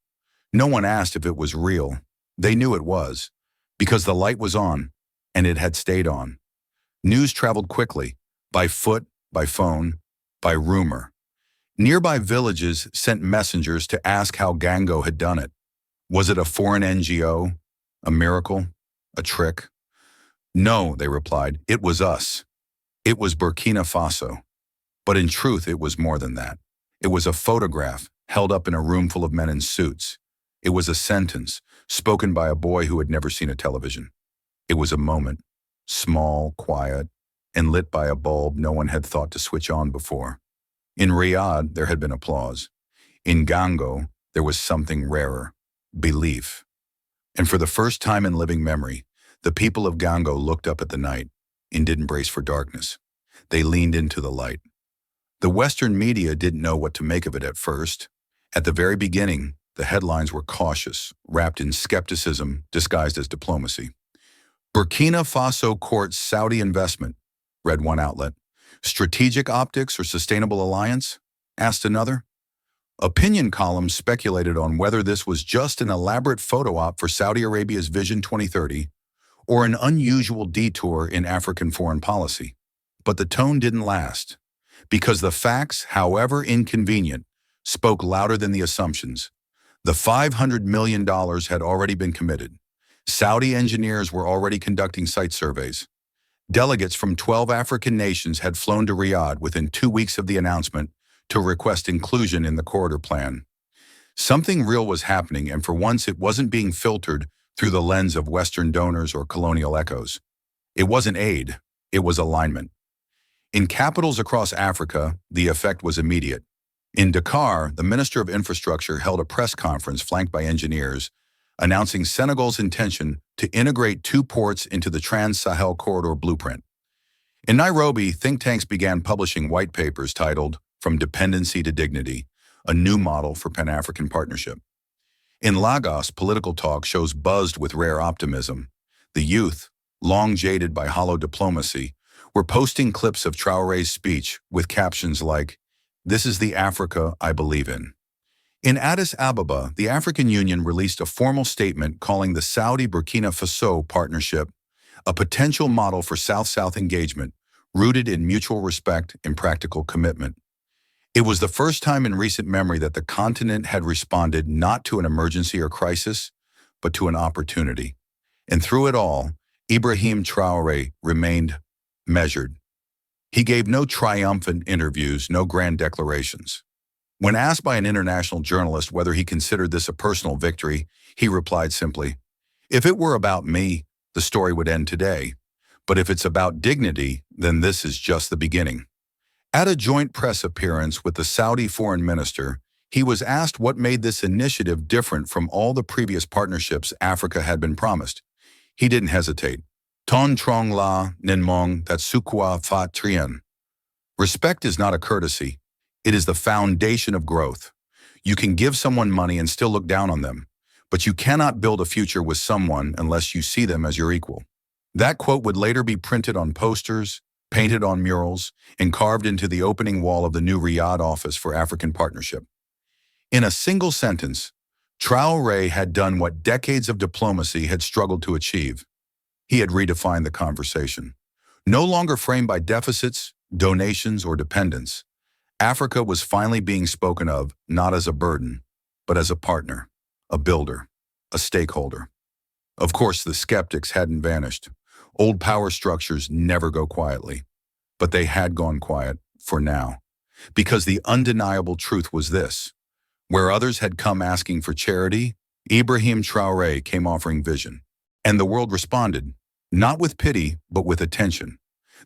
[SPEAKER 1] No one asked if it was real. They knew it was, because the light was on, and it had stayed on. News traveled quickly, by foot, by phone, by rumor. Nearby villages sent messengers to ask how Gango had done it. Was it a foreign NGO? A miracle? A trick? No, they replied, it was us. It was Burkina Faso. But in truth, it was more than that. It was a photograph held up in a room full of men in suits. It was a sentence spoken by a boy who had never seen a television. It was a moment, small, quiet, and lit by a bulb no one had thought to switch on before. In Riyadh, there had been applause. In Gango, there was something rarer: belief. And for the first time in living memory, the people of Gango looked up at the night and didn't brace for darkness. They leaned into the light. The Western media didn't know what to make of it at first. At the very beginning, the headlines were cautious, wrapped in skepticism disguised as diplomacy. Burkina Faso courts Saudi investment, read one outlet. Strategic optics or sustainable alliance? Asked another. Opinion columns speculated on whether this was just an elaborate photo op for Saudi Arabia's Vision 2030 or an unusual detour in African foreign policy. But the tone didn't last, because the facts, however inconvenient, spoke louder than the assumptions. The $500 million had already been committed. Saudi engineers were already conducting site surveys. Delegates from 12 African nations had flown to Riyadh within 2 weeks of the announcement to request inclusion in the corridor plan. Something real was happening, and for once it wasn't being filtered through the lens of Western donors or colonial echoes. It wasn't aid, it was alignment. In capitals across Africa, the effect was immediate. In Dakar, the Minister of Infrastructure held a press conference flanked by engineers, announcing Senegal's intention to integrate 2 ports into the Trans-Sahel Corridor blueprint. In Nairobi, think tanks began publishing white papers titled From Dependency to Dignity, a new model for Pan-African partnership. In Lagos, political talk shows buzzed with rare optimism. The youth, long jaded by hollow diplomacy, were posting clips of Traoré's speech with captions like, "This is the Africa I believe in." In Addis Ababa, the African Union released a formal statement calling the Saudi-Burkina Faso partnership a potential model for South-South engagement, rooted in mutual respect and practical commitment. It was the first time in recent memory that the continent had responded not to an emergency or crisis, but to an opportunity. And through it all, Ibrahim Traoré remained measured. He gave no triumphant interviews, no grand declarations. When asked by an international journalist whether he considered this a personal victory, he replied simply, "If it were about me, the story would end today. But if it's about dignity, then this is just the beginning." At a joint press appearance with the Saudi foreign minister, he was asked what made this initiative different from all the previous partnerships Africa had been promised. He didn't hesitate. Ton trong la ninmong tatsukwa fa trien. Respect is not a courtesy. It is the foundation of growth. You can give someone money and still look down on them, but you cannot build a future with someone unless you see them as your equal. That quote would later be printed on posters, painted on murals, and carved into the opening wall of the new Riyadh office for African partnership. In a single sentence, Traoré had done what decades of diplomacy had struggled to achieve. He had redefined the conversation. No longer framed by deficits, donations, or dependence, Africa was finally being spoken of not as a burden, but as a partner, a builder, a stakeholder. Of course, the skeptics hadn't vanished. Old power structures never go quietly, but they had gone quiet for now, because the undeniable truth was this: where others had come asking for charity, Ibrahim Traoré came offering vision. And the world responded, not with pity, but with attention.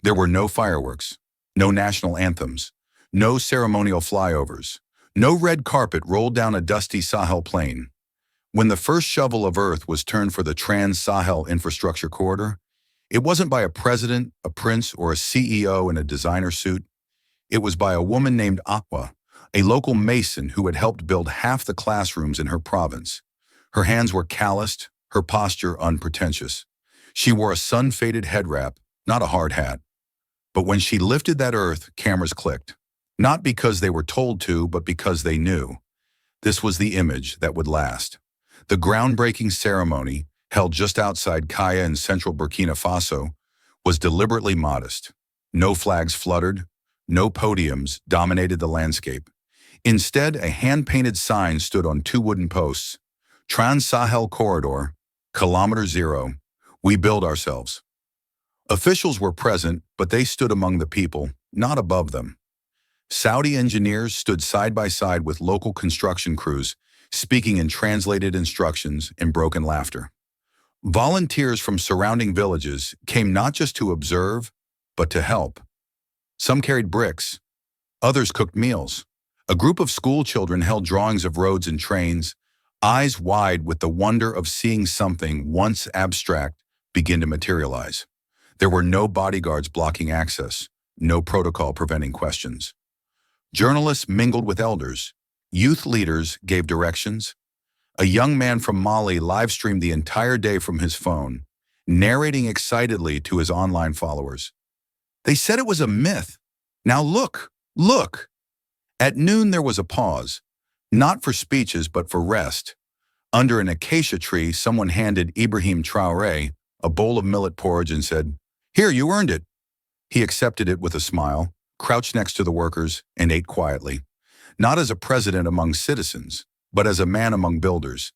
[SPEAKER 1] There were no fireworks, no national anthems, no ceremonial flyovers, no red carpet rolled down a dusty Sahel plain. When the first shovel of earth was turned for the Trans-Sahel infrastructure corridor, it wasn't by a president, a prince, or a CEO in a designer suit. It was by a woman named Aqua, a local mason who had helped build half the classrooms in her province. Her hands were calloused, her posture unpretentious. She wore a sun-faded head wrap, not a hard hat. But when she lifted that earth, cameras clicked. Not because they were told to, but because they knew. This was the image that would last. The groundbreaking ceremony, held just outside Kaya in central Burkina Faso, was deliberately modest. No flags fluttered, no podiums dominated the landscape. Instead, a hand-painted sign stood on 2 wooden posts. Trans-Sahel Corridor, Kilometer Zero, we build ourselves. Officials were present, but they stood among the people, not above them. Saudi engineers stood side by side with local construction crews, speaking in translated instructions and broken laughter. Volunteers from surrounding villages came not just to observe, but to help. Some carried bricks. Others cooked meals. A group of school children held drawings of roads and trains, eyes wide with the wonder of seeing something once abstract begin to materialize. There were no bodyguards blocking access, no protocol preventing questions. Journalists mingled with elders. Youth leaders gave directions. A young man from Mali live-streamed the entire day from his phone, narrating excitedly to his online followers. They said it was a myth. Now look, look. At noon there was a pause, not for speeches but for rest. Under an acacia tree, someone handed Ibrahim Traoré a bowl of millet porridge and said, "Here, you earned it." He accepted it with a smile, crouched next to the workers, and ate quietly. Not as a president among citizens, but as a man among builders.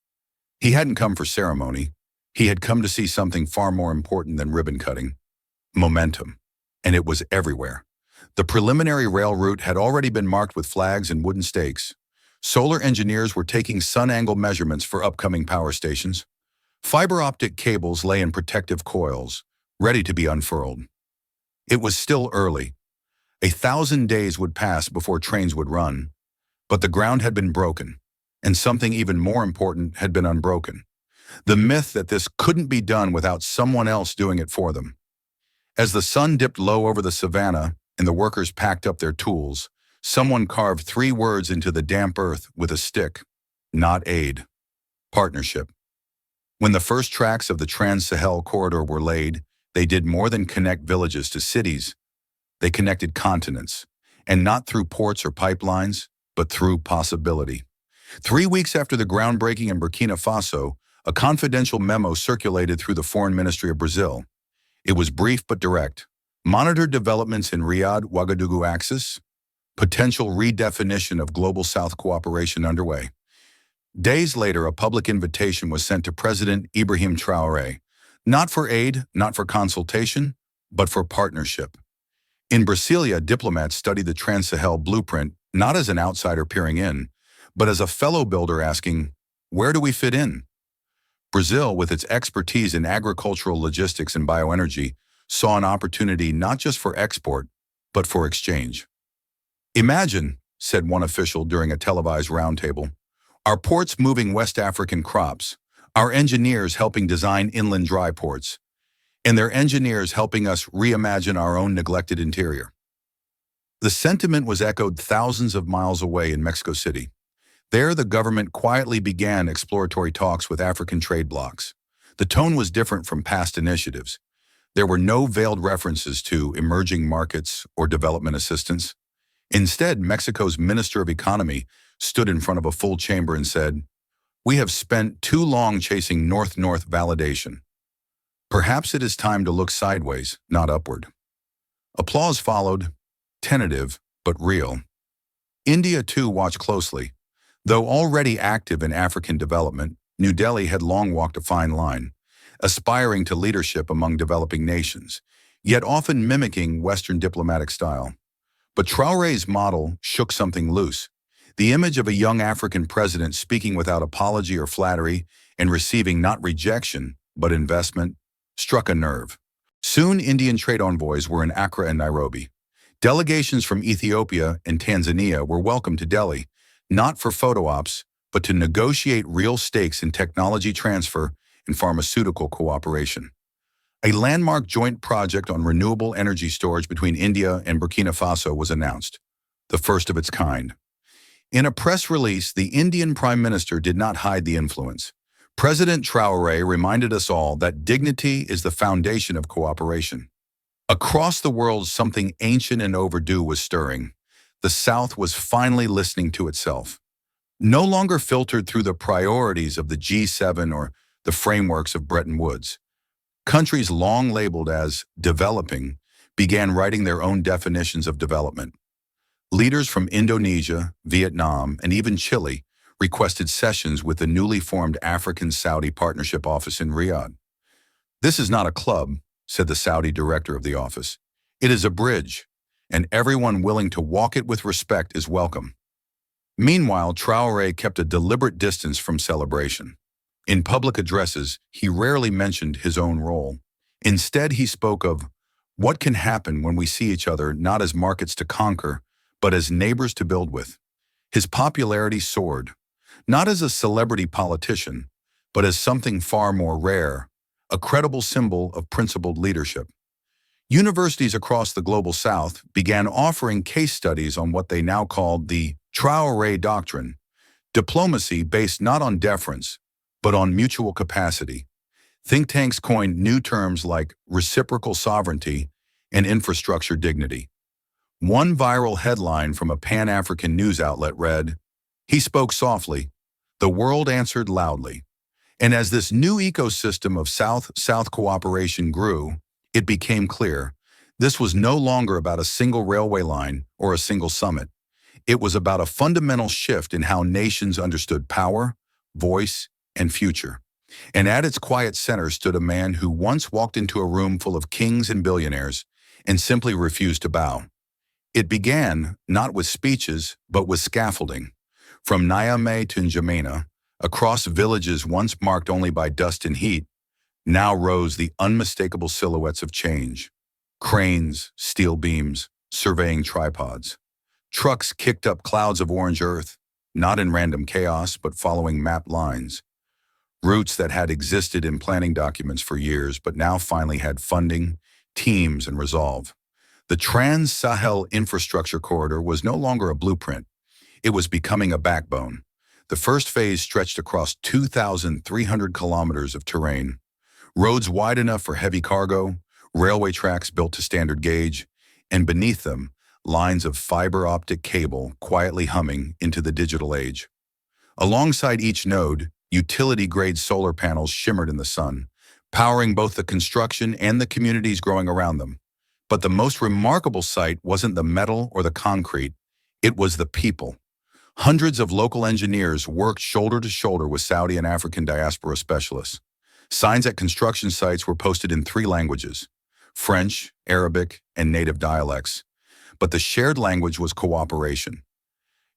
[SPEAKER 1] He hadn't come for ceremony. He had come to see something far more important than ribbon cutting. Momentum. And it was everywhere. The preliminary rail route had already been marked with flags and wooden stakes. Solar engineers were taking sun angle measurements for upcoming power stations. Fiber optic cables lay in protective coils, ready to be unfurled. It was still early. 1,000 days would pass before trains would run. But the ground had been broken, and something even more important had been unbroken. The myth that this couldn't be done without someone else doing it for them. As the sun dipped low over the savannah and the workers packed up their tools, someone carved 3 words into the damp earth with a stick. Not aid. Partnership. When the first tracks of the Trans-Sahel corridor were laid, they did more than connect villages to cities. They connected continents, and not through ports or pipelines, but through possibility. 3 weeks after the groundbreaking in Burkina Faso, a confidential memo circulated through the Foreign Ministry of Brazil. It was brief but direct. Monitor developments in Riyadh-Ouagadougou axis. Potential redefinition of Global South cooperation underway. Days later, a public invitation was sent to President Ibrahim Traoré, not for aid, not for consultation, but for partnership. In Brasilia, diplomats studied the Trans-Sahel blueprint not as an outsider peering in, but as a fellow builder asking, where do we fit in? Brazil, with its expertise in agricultural logistics and bioenergy, saw an opportunity not just for export, but for exchange. Imagine, said one official during a televised roundtable, our ports moving West African crops, our engineers helping design inland dry ports, and their engineers helping us reimagine our own neglected interior. The sentiment was echoed thousands of miles away in Mexico City. There, the government quietly began exploratory talks with African trade blocs. The tone was different from past initiatives. There were no veiled references to emerging markets or development assistance. Instead, Mexico's Minister of Economy stood in front of a full chamber and said, "We have spent too long chasing north-north validation. Perhaps it is time to look sideways, not upward." Applause followed, tentative but real. India, too, watched closely. Though already active in African development, New Delhi had long walked a fine line, aspiring to leadership among developing nations, yet often mimicking Western diplomatic style. But Traoré's model shook something loose. The image of a young African president speaking without apology or flattery and receiving not rejection, but investment, struck a nerve. Soon, Indian trade envoys were in Accra and Nairobi. Delegations from Ethiopia and Tanzania were welcomed to Delhi, not for photo ops, but to negotiate real stakes in technology transfer and pharmaceutical cooperation. A landmark joint project on renewable energy storage between India and Burkina Faso was announced, the first of its kind. In a press release, the Indian Prime Minister did not hide the influence. President Traoré reminded us all that dignity is the foundation of cooperation. Across the world, something ancient and overdue was stirring. The South was finally listening to itself. No longer filtered through the priorities of the G7 or the frameworks of Bretton Woods. Countries long labeled as developing began writing their own definitions of development. Leaders from Indonesia, Vietnam, and even Chile requested sessions with the newly formed African-Saudi Partnership Office in Riyadh. "This is not a club," said the Saudi director of the office. "It is a bridge, and everyone willing to walk it with respect is welcome." Meanwhile, Traoré kept a deliberate distance from celebration. In public addresses, he rarely mentioned his own role. Instead, he spoke of what can happen when we see each other not as markets to conquer, but as neighbors to build with. His popularity soared, not as a celebrity politician, but as something far more rare, a credible symbol of principled leadership. Universities across the global south began offering case studies on what they now called the Traoré doctrine, diplomacy based not on deference, but on mutual capacity. Think tanks coined new terms like reciprocal sovereignty and infrastructure dignity. One viral headline from a Pan-African news outlet read, "He spoke softly. The world answered loudly." And as this new ecosystem of South-South cooperation grew, it became clear this was no longer about a single railway line or a single summit. It was about a fundamental shift in how nations understood power, voice, and future. And at its quiet center stood a man who once walked into a room full of kings and billionaires and simply refused to bow. It began not with speeches, but with scaffolding. From Niamey to N'Djamena, across villages once marked only by dust and heat, now rose the unmistakable silhouettes of change. Cranes, steel beams, surveying tripods. Trucks kicked up clouds of orange earth, not in random chaos, but following mapped lines. Routes that had existed in planning documents for years, but now finally had funding, teams, and resolve. The Trans-Sahel Infrastructure Corridor was no longer a blueprint. It was becoming a backbone. The first phase stretched across 2,300 kilometers of terrain. Roads wide enough for heavy cargo, railway tracks built to standard gauge, and beneath them, lines of fiber optic cable quietly humming into the digital age. Alongside each node, utility-grade solar panels shimmered in the sun, powering both the construction and the communities growing around them. But the most remarkable sight wasn't the metal or the concrete, it was the people. Hundreds of local engineers worked shoulder to shoulder with Saudi and African diaspora specialists. Signs at construction sites were posted in 3 languages: French, Arabic, and native dialects. But the shared language was cooperation.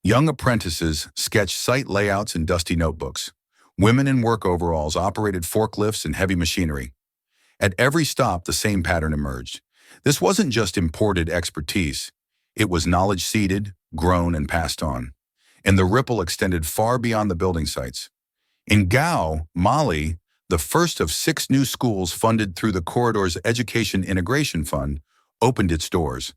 [SPEAKER 1] Young apprentices sketched site layouts in dusty notebooks. Women in work overalls operated forklifts and heavy machinery. At every stop, the same pattern emerged. This wasn't just imported expertise. It was knowledge seeded, grown, and passed on. And the ripple extended far beyond the building sites. In Gao, Mali, the first of 6 new schools funded through the corridor's Education Integration Fund opened its doors.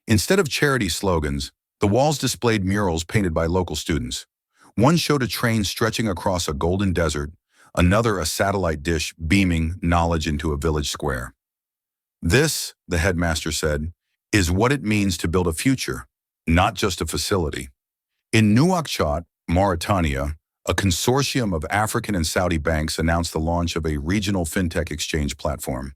[SPEAKER 1] Instead of charity slogans, the walls displayed murals painted by local students. One showed a train stretching across a golden desert, another a satellite dish beaming knowledge into a village square. This, the headmaster said, is what it means to build a future, not just a facility. In Nouakchott, Mauritania, a consortium of African and Saudi banks announced the launch of a regional fintech exchange platform.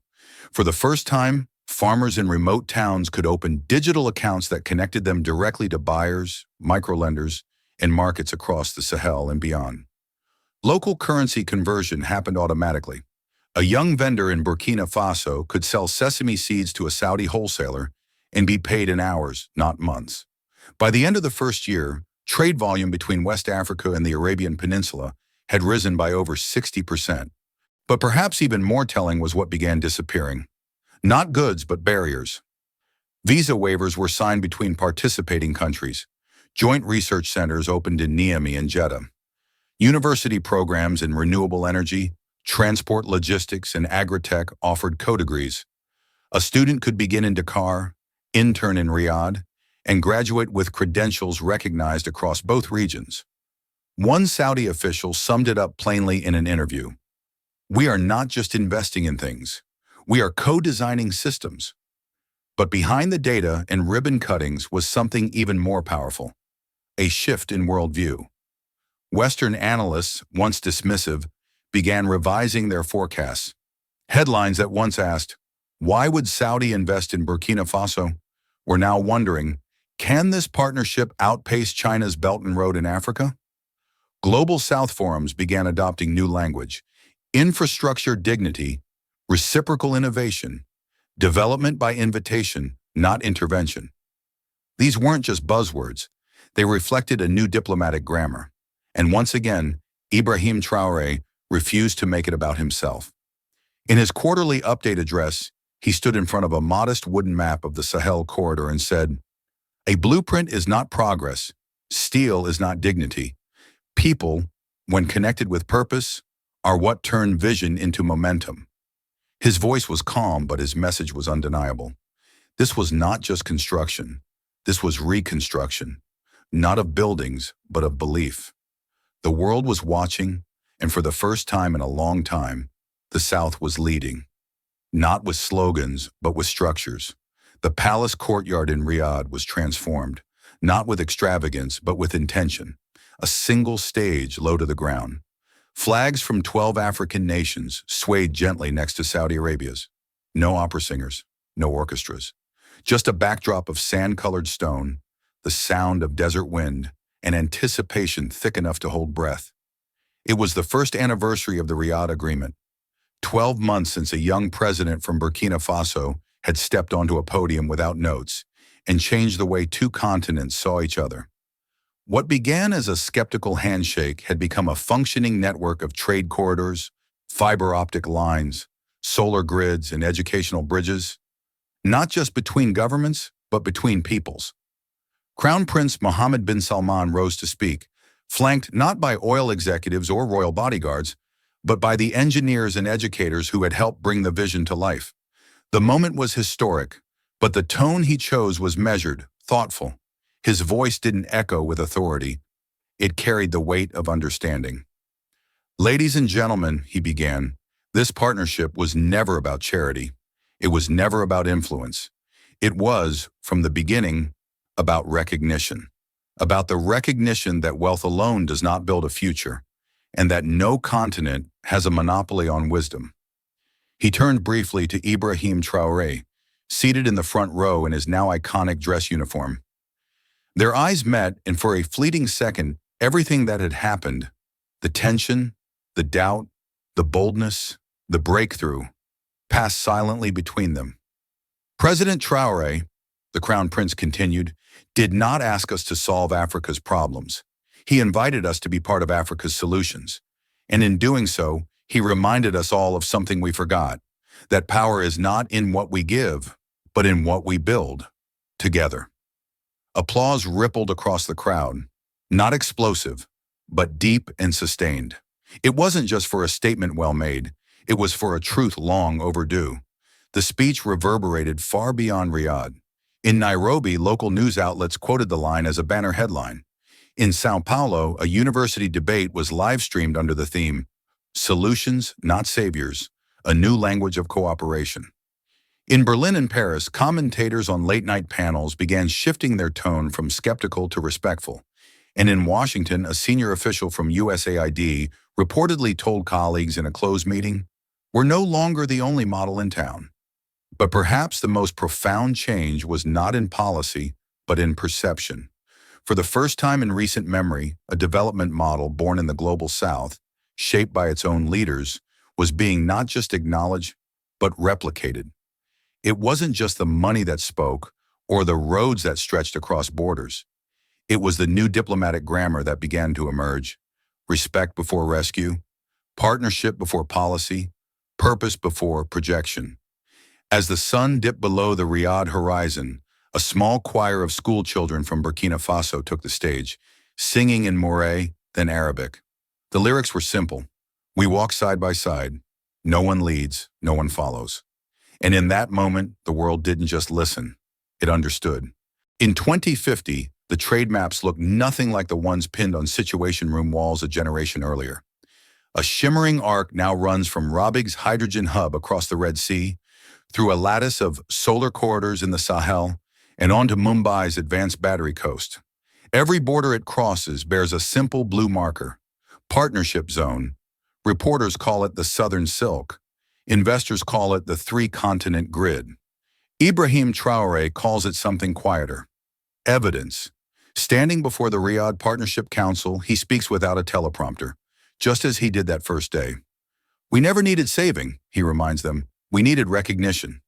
[SPEAKER 1] For the first time, farmers in remote towns could open digital accounts that connected them directly to buyers, microlenders, and markets across the Sahel and beyond. Local currency conversion happened automatically. A young vendor in Burkina Faso could sell sesame seeds to a Saudi wholesaler and be paid in hours, not months. By the end of the first year, trade volume between West Africa and the Arabian Peninsula had risen by over 60%. But perhaps even more telling was what began disappearing. Not goods, but barriers. Visa waivers were signed between participating countries. Joint research centers opened in Niamey and Jeddah. University programs in renewable energy, transport logistics, and agri-tech offered co-degrees. A student could begin in Dakar, intern in Riyadh, and graduate with credentials recognized across both regions. One Saudi official summed it up plainly in an interview. "We are not just investing in things. We are co-designing systems." But behind the data and ribbon cuttings was something even more powerful: a shift in worldview. Western analysts, once dismissive, began revising their forecasts. Headlines that once asked, "Why would Saudi invest in Burkina Faso?" were now wondering, can this partnership outpace China's Belt and Road in Africa? Global South forums began adopting new language: infrastructure dignity, reciprocal innovation, development by invitation, not intervention. These weren't just buzzwords. They reflected a new diplomatic grammar. And once again, Ibrahim Traoré refused to make it about himself. In his quarterly update address, he stood in front of a modest wooden map of the Sahel corridor and said, "A blueprint is not progress. Steel is not dignity. People, when connected with purpose, are what turn vision into momentum." His voice was calm, but his message was undeniable. This was not just construction. This was reconstruction, not of buildings, but of belief. The world was watching, and for the first time in a long time, the South was leading. Not with slogans, but with structures. The palace courtyard in Riyadh was transformed, not with extravagance, but with intention. A single stage low to the ground. Flags from 12 African nations swayed gently next to Saudi Arabia's. No opera singers, no orchestras. Just a backdrop of sand-colored stone, the sound of desert wind, and anticipation thick enough to hold breath. It was the first anniversary of the Riyadh Agreement. 12 months since a young president from Burkina Faso had stepped onto a podium without notes and changed the way two continents saw each other. What began as a skeptical handshake had become a functioning network of trade corridors, fiber optic lines, solar grids, and educational bridges, not just between governments, but between peoples. Crown Prince Mohammed bin Salman rose to speak, flanked not by oil executives or royal bodyguards, but by the engineers and educators who had helped bring the vision to life. The moment was historic, but the tone he chose was measured, thoughtful. His voice didn't echo with authority. It carried the weight of understanding. Ladies and gentlemen, he began, this partnership was never about charity. It was never about influence. It was, from the beginning, about recognition. About the recognition that wealth alone does not build a future, and that no continent has a monopoly on wisdom. He turned briefly to Ibrahim Traoré, seated in the front row in his now iconic dress uniform. Their eyes met, and for a fleeting second, everything that had happened, the tension, the doubt, the boldness, the breakthrough, passed silently between them. President Traoré, the Crown Prince continued, did not ask us to solve Africa's problems. He invited us to be part of Africa's solutions. And in doing so, he reminded us all of something we forgot, that power is not in what we give, but in what we build, together. Applause rippled across the crowd, not explosive, but deep and sustained. It wasn't just for a statement well made, it was for a truth long overdue. The speech reverberated far beyond Riyadh. In Nairobi, local news outlets quoted the line as a banner headline. In Sao Paulo, a university debate was live-streamed under the theme, Solutions, Not Saviors, a New Language of Cooperation. In Berlin and Paris, commentators on late-night panels began shifting their tone from skeptical to respectful. And in Washington, a senior official from USAID reportedly told colleagues in a closed meeting, "We're no longer the only model in town." But perhaps the most profound change was not in policy, but in perception. For the first time in recent memory, a development model born in the global South, shaped by its own leaders, was being not just acknowledged, but replicated. It wasn't just the money that spoke, or the roads that stretched across borders. It was the new diplomatic grammar that began to emerge. Respect before rescue, partnership before policy, purpose before projection. As the sun dipped below the Riyadh horizon, a small choir of school children from Burkina Faso took the stage, singing in Moray, then Arabic. The lyrics were simple. We walk side by side. No one leads, no one follows. And in that moment, the world didn't just listen, it understood. In 2050, the trade maps looked nothing like the ones pinned on Situation Room walls a generation earlier. A shimmering arc now runs from Rabig's hydrogen hub across the Red Sea, through a lattice of solar corridors in the Sahel, and onto Mumbai's advanced battery coast. Every border it crosses bears a simple blue marker, Partnership Zone. Reporters call it the Southern Silk. Investors call it the three-continent grid. Ibrahim Traoré calls it something quieter, evidence. Standing before the Riyadh Partnership Council, he speaks without a teleprompter, just as he did that first day. We never needed saving, he reminds them. We needed recognition.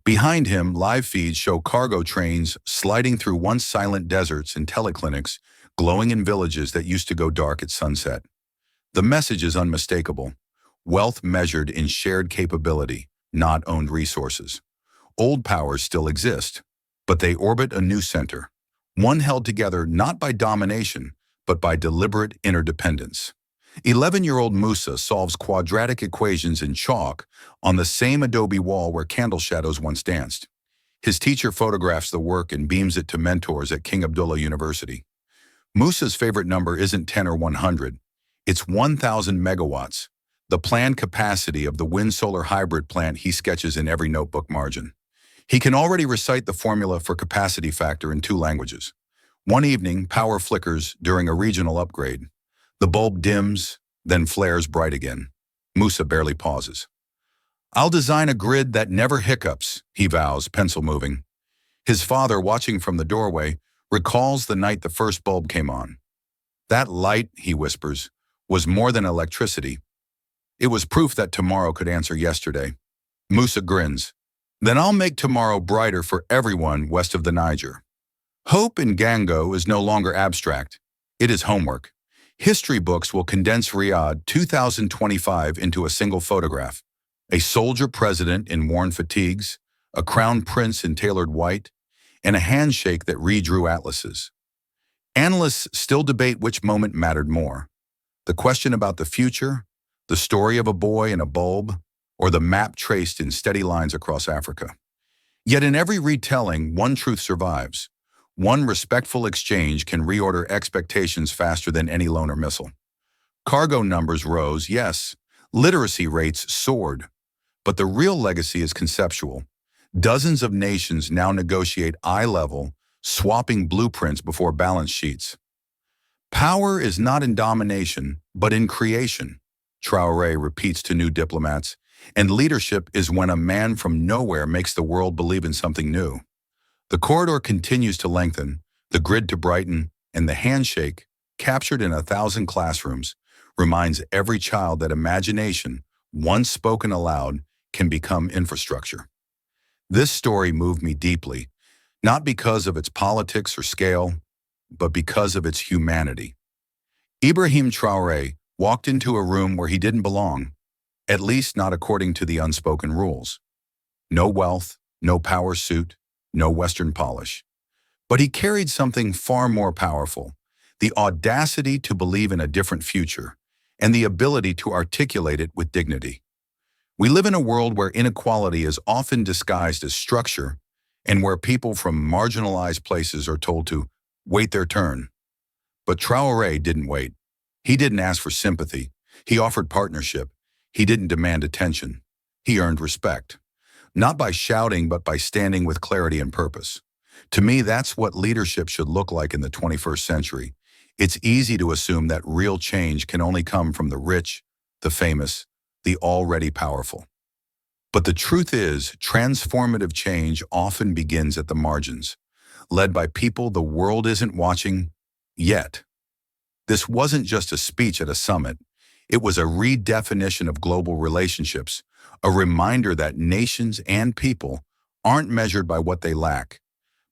[SPEAKER 1] Behind him, live feeds show cargo trains sliding through once silent deserts and teleclinics, glowing in villages that used to go dark at sunset. The message is unmistakable. Wealth measured in shared capability, not owned resources. Old powers still exist, but they orbit a new center, one held together not by domination, but by deliberate interdependence. 11-year-old Musa solves quadratic equations in chalk on the same adobe wall where candle shadows once danced. His teacher photographs the work and beams it to mentors at King Abdullah University. Musa's favorite number isn't 10 or 100. It's 1,000 megawatts, the planned capacity of the wind-solar hybrid plant he sketches in every notebook margin. He can already recite the formula for capacity factor in 2 languages. One evening, power flickers during a regional upgrade. The bulb dims, then flares bright again. Musa barely pauses. "I'll design a grid that never hiccups," he vows, pencil moving. His father, watching from the doorway, recalls the night the first bulb came on. "That light," he whispers, "was more than electricity. It was proof that tomorrow could answer yesterday." Musa grins. "Then I'll make tomorrow brighter for everyone west of the Niger." Hope in Gango is no longer abstract. It is homework. History books will condense Riyadh 2025 into a single photograph. A soldier president in worn fatigues, a crown prince in tailored white, and a handshake that redrew atlases. Analysts still debate which moment mattered more: the question about the future, the story of a boy and a bulb, or the map traced in steady lines across Africa. Yet in every retelling, one truth survives. One respectful exchange can reorder expectations faster than any loner missile. Cargo numbers rose, yes. Literacy rates soared. But the real legacy is conceptual. Dozens of nations now negotiate eye level, swapping blueprints before balance sheets. Power is not in domination, but in creation, Traoré repeats to new diplomats, and leadership is when a man from nowhere makes the world believe in something new. The corridor continues to lengthen, the grid to brighten, and the handshake, captured in 1,000 classrooms, reminds every child that imagination, once spoken aloud, can become infrastructure. This story moved me deeply, not because of its politics or scale, but because of its humanity. Ibrahim Traoré walked into a room where he didn't belong, at least not according to the unspoken rules. No wealth, no power suit, no Western polish. But he carried something far more powerful: the audacity to believe in a different future, and the ability to articulate it with dignity. We live in a world where inequality is often disguised as structure, and where people from marginalized places are told to wait their turn. But Traoré didn't wait. He didn't ask for sympathy. He offered partnership. He didn't demand attention. He earned respect. Not by shouting, but by standing with clarity and purpose. To me, that's what leadership should look like in the 21st century. It's easy to assume that real change can only come from the rich, the famous, the already powerful. But the truth is, transformative change often begins at the margins, led by people the world isn't watching yet. This wasn't just a speech at a summit. It was a redefinition of global relationships, a reminder that nations and people aren't measured by what they lack,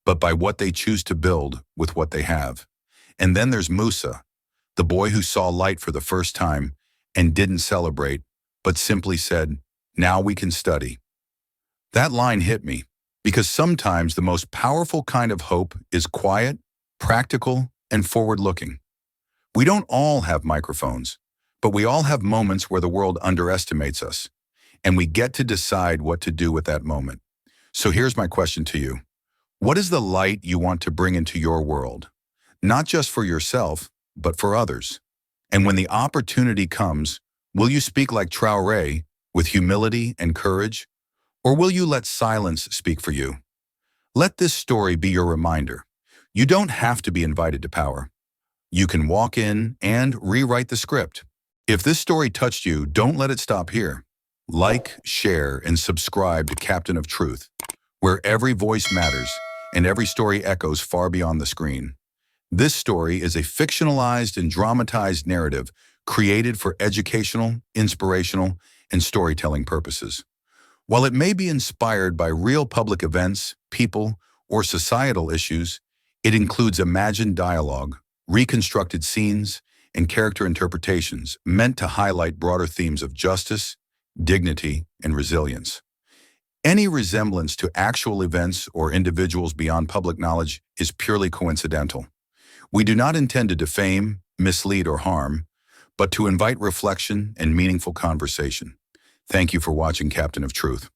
[SPEAKER 1] but by what they choose to build with what they have. And then there's Musa, the boy who saw light for the first time and didn't celebrate, but simply said, "Now we can study." That line hit me, because sometimes the most powerful kind of hope is quiet, practical, and forward-looking. We don't all have microphones, but we all have moments where the world underestimates us, and we get to decide what to do with that moment. So here's my question to you. What is the light you want to bring into your world? Not just for yourself, but for others. And when the opportunity comes, will you speak like Traoré, with humility and courage? Or will you let silence speak for you? Let this story be your reminder. You don't have to be invited to power. You can walk in and rewrite the script. If this story touched you, don't let it stop here. Like, share, and subscribe to Captain of Truth, where every voice matters and every story echoes far beyond the screen. This story is a fictionalized and dramatized narrative created for educational, inspirational, and storytelling purposes. While it may be inspired by real public events, people, or societal issues, it includes imagined dialogue, reconstructed scenes, and character interpretations meant to highlight broader themes of justice, dignity, and resilience. Any resemblance to actual events or individuals beyond public knowledge is purely coincidental. We do not intend to defame, mislead, or harm, but to invite reflection and meaningful conversation. Thank you for watching Captain of Truth.